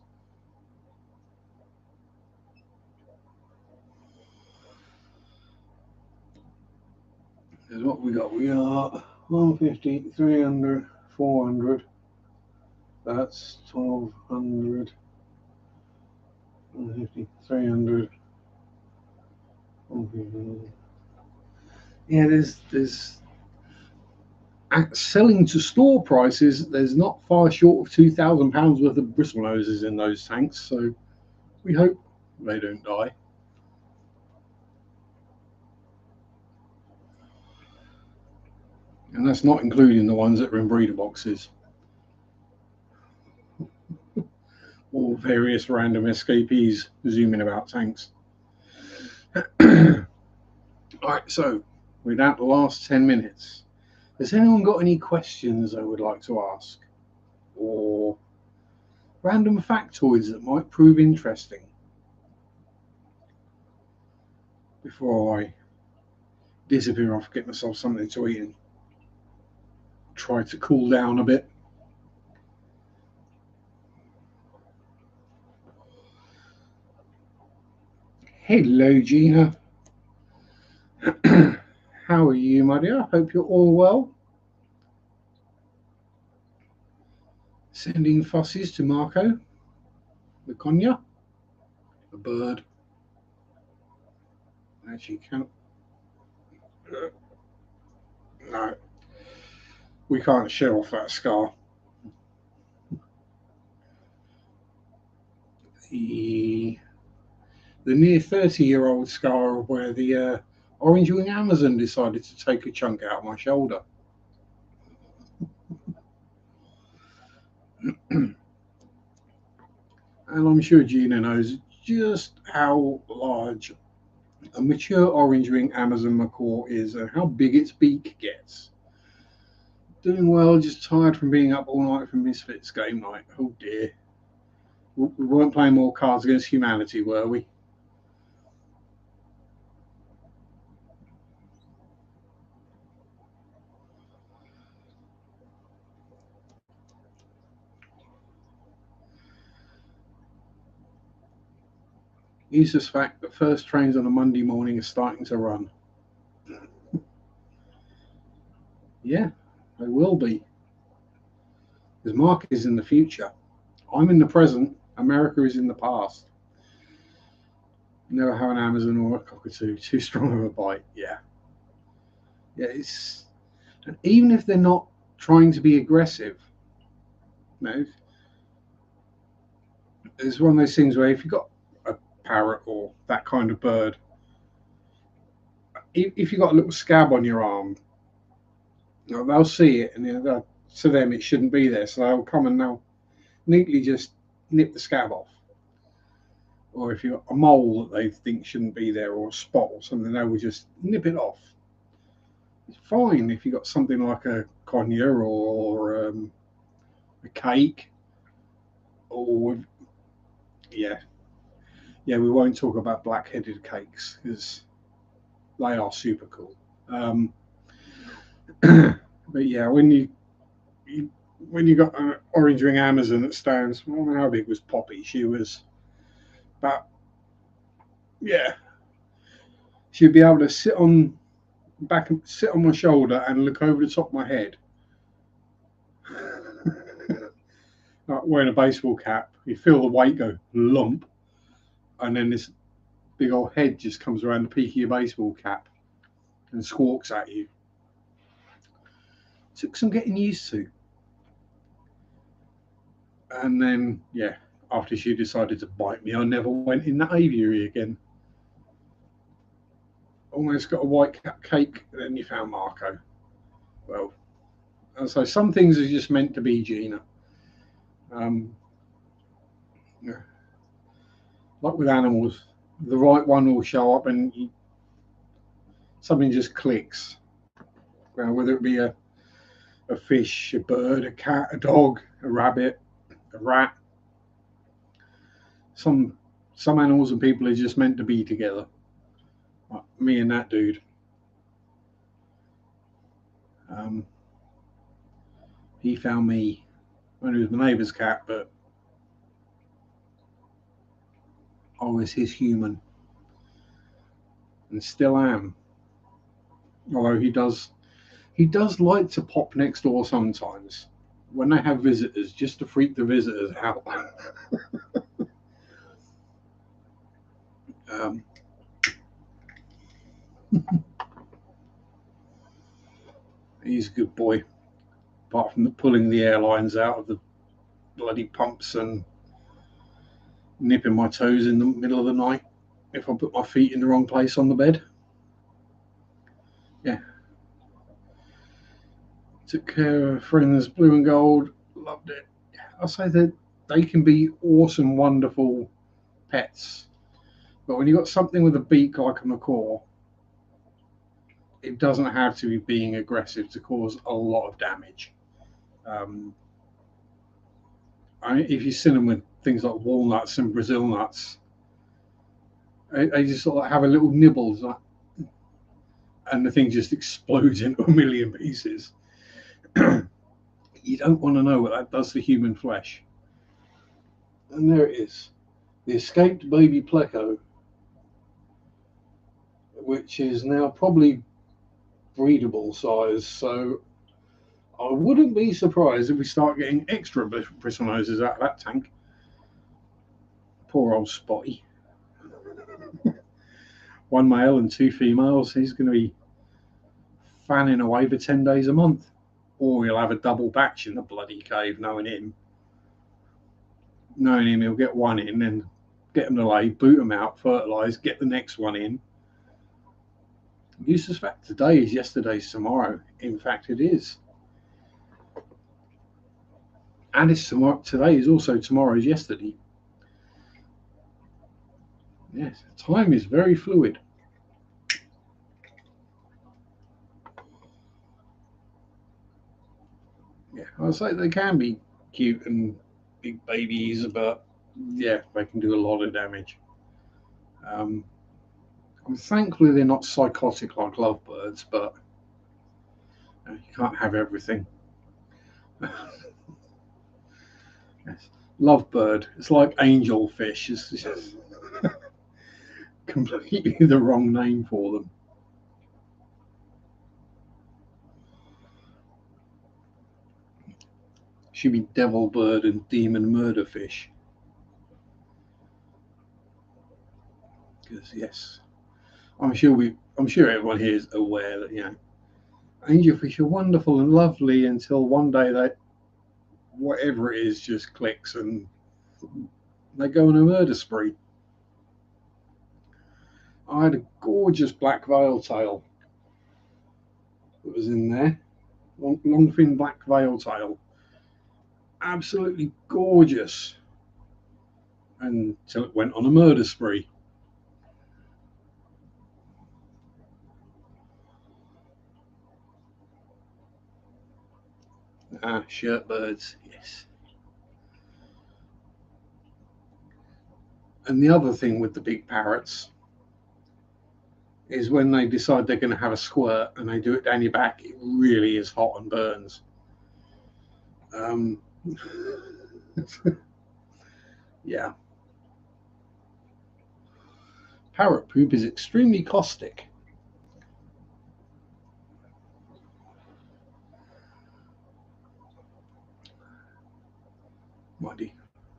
Is what we got. We are 150, 300, 400. That's 1200, 150, 300. Yeah, there's at selling to store prices. There's not far short of £2,000 worth of bristlenoses in those tanks. So we hope they don't die. And that's not including the ones that are in breeder boxes or various random escapees zooming about tanks. All right, so we're down to the last 10 minutes. Has anyone got any questions they would like to ask? Or random factoids that might prove interesting? Before I disappear off, get myself something to eat and try to cool down a bit. Hello, Gina. How are you, my dear? Hope you're all well. Sending fusses to Marco, the Konya, a bird. Actually, can't. No, we can't show off that scar. The near 30-year-old scar where the orange-wing Amazon decided to take a chunk out of my shoulder. And I'm sure Gina knows just how large a mature orange-wing Amazon macaw is and how big its beak gets. Doing well, just tired from being up all night for Misfits game night. Oh dear. We weren't playing more Cards Against Humanity, were we? You suspect that first trains on a Monday morning are starting to run. Yeah, they will be. Because Mark is in the future. I'm in the present. America is in the past. Never have an Amazon or a cockatoo. Too strong of a bite. Yeah. Yeah, it's. And even if they're not trying to be aggressive, you know, it's one of those things where if you've got a parrot or that kind of bird, if you've got a little scab on your arm, you know, they'll see it, and to them it shouldn't be there, so they'll come and they'll neatly just nip the scab off. Or if you've got a mole that they think shouldn't be there, or a spot or something, they will just nip it off. It's fine if you've got something like a conure or a cake, or yeah, we won't talk about black-headed cakes because they are super cool. But yeah, when you got an orange ring Amazon that stands, I don't know how big was Poppy. She was about, yeah, she'd be able to sit on my shoulder and look over the top of my head. Like wearing a baseball cap, you feel the weight go lump, and then this big old head just comes around the peak of your baseball cap and squawks at you. Took some getting used to. And then, yeah, after she decided to bite me, I never went in that aviary again. Almost got a white cap cake, and then you found Marco. Well, and so some things are just meant to be, Gina. Yeah. Like with animals, the right one will show up and something just clicks. Whether it be a fish, a bird, a cat, a dog, a rabbit, a rat. Some animals and people are just meant to be together. Like me and that dude. He found me when he was my neighbour's cat, but I was his human, and still am. Although he does like to pop next door sometimes when they have visitors, just to freak the visitors out. He's a good boy, apart from pulling the airlines out of the bloody pumps and nipping my toes in the middle of the night if I put my feet in the wrong place on the bed. Yeah. Took care of friends, blue and gold, loved it. I'll say that they can be awesome, wonderful pets, but when you've got something with a beak like a macaw, it doesn't have to be being aggressive to cause a lot of damage. If you see them with things like walnuts and Brazil nuts, they just sort of have a little nibble, and the thing just explodes into a million pieces. You don't want to know what that does to human flesh. And there it is, the escaped baby pleco, which is now probably breedable size, so I wouldn't be surprised if we start getting extra bristle noses out of that tank. Poor old Spotty. One male and 2 females. He's going to be fanning away for 10 days a month, or he'll have a double batch in the bloody cave. Knowing him, he'll get one in and get them to lay, boot them out, fertilise, get the next one in. You suspect today is yesterday's tomorrow. In fact, it is. And it's tomorrow. Today is also tomorrow's yesterday. Yes, time is very fluid. Yeah, I'll say they can be cute and big babies, but yeah, they can do a lot of damage. I'm thankfully they're not psychotic like lovebirds, but you can't have everything. Yes. Lovebird, it's like angelfish. It's just completely the wrong name for them. Should be devil bird and demon murder fish. Because yes, I'm sure everyone here is aware that angelfish are wonderful and lovely until one day that whatever it is just clicks and they go on a murder spree. I had a gorgeous black veil tail that was in there, long fin black veil tail, absolutely gorgeous, until it went on a murder spree. Shirt birds, yes. And the other thing with the big parrots is when they decide they're going to have a squirt and they do it down your back, it really is hot and burns. Yeah. Parrot poop is extremely caustic. Mighty.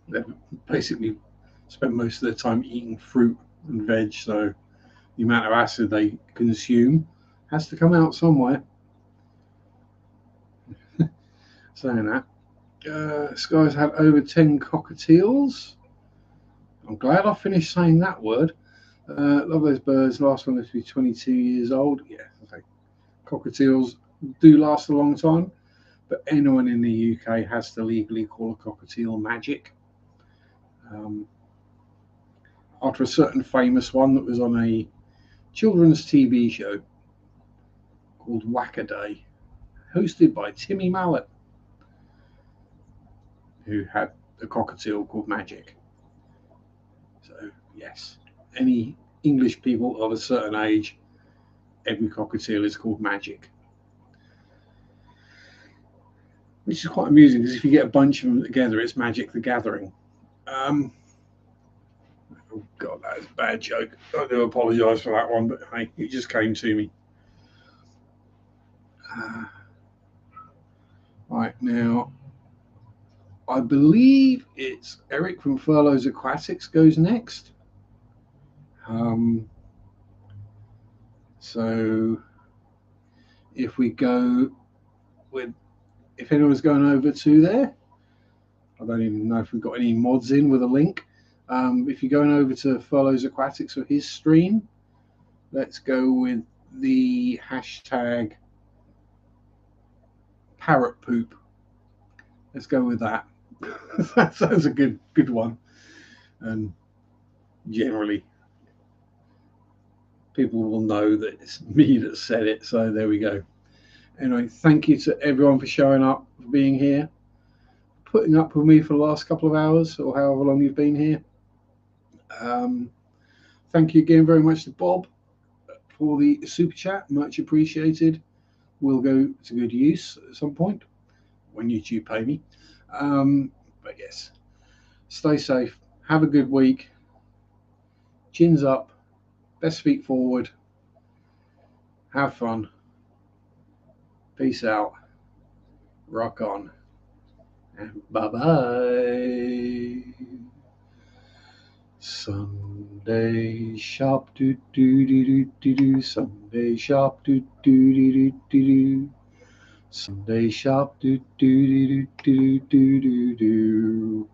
They basically spend most of their time eating fruit and veg, so the amount of acid they consume has to come out somewhere. Saying that, this guy's had over 10 cockatiels. I'm glad I finished saying that word. Love those birds. Last one is to be 22 years old. Yeah, okay. Cockatiels do last a long time, but anyone in the UK has to legally call a cockatiel magic. After a certain famous one that was on a children's TV show called Whack-A-Day, hosted by Timmy Mallet. who had a cockatiel called Magic. So yes, any English people of a certain age, every cockatiel is called Magic. Which is quite amusing because if you get a bunch of them together, it's Magic the Gathering. Oh God, that is a bad joke. I do apologise for that one, but hey, it just came to me. Right now, I believe it's Eric from Furloughs Aquatics goes next. So if we go with, if anyone's going over to there, I don't even know if we've got any mods in with a link. If you're going over to Furloughs Aquatics or his stream, let's go with the hashtag parrot poop. Let's go with that. That sounds a good one. And generally, people will know that it's me that said it. So there we go. Anyway, thank you to everyone for showing up, for being here, putting up with me for the last couple of hours or however long you've been here. Thank you again very much to Bob for the super chat. Much appreciated. Will go to good use at some point when YouTube pay me. But yes, stay safe. Have a good week. Chins up. Best feet forward. Have fun. Peace out. Rock on. And bye-bye. Sunday Sharpe do do do do do do. Sunday Sharpe do do do do do do. Sunday Sharpe do do do do do do do.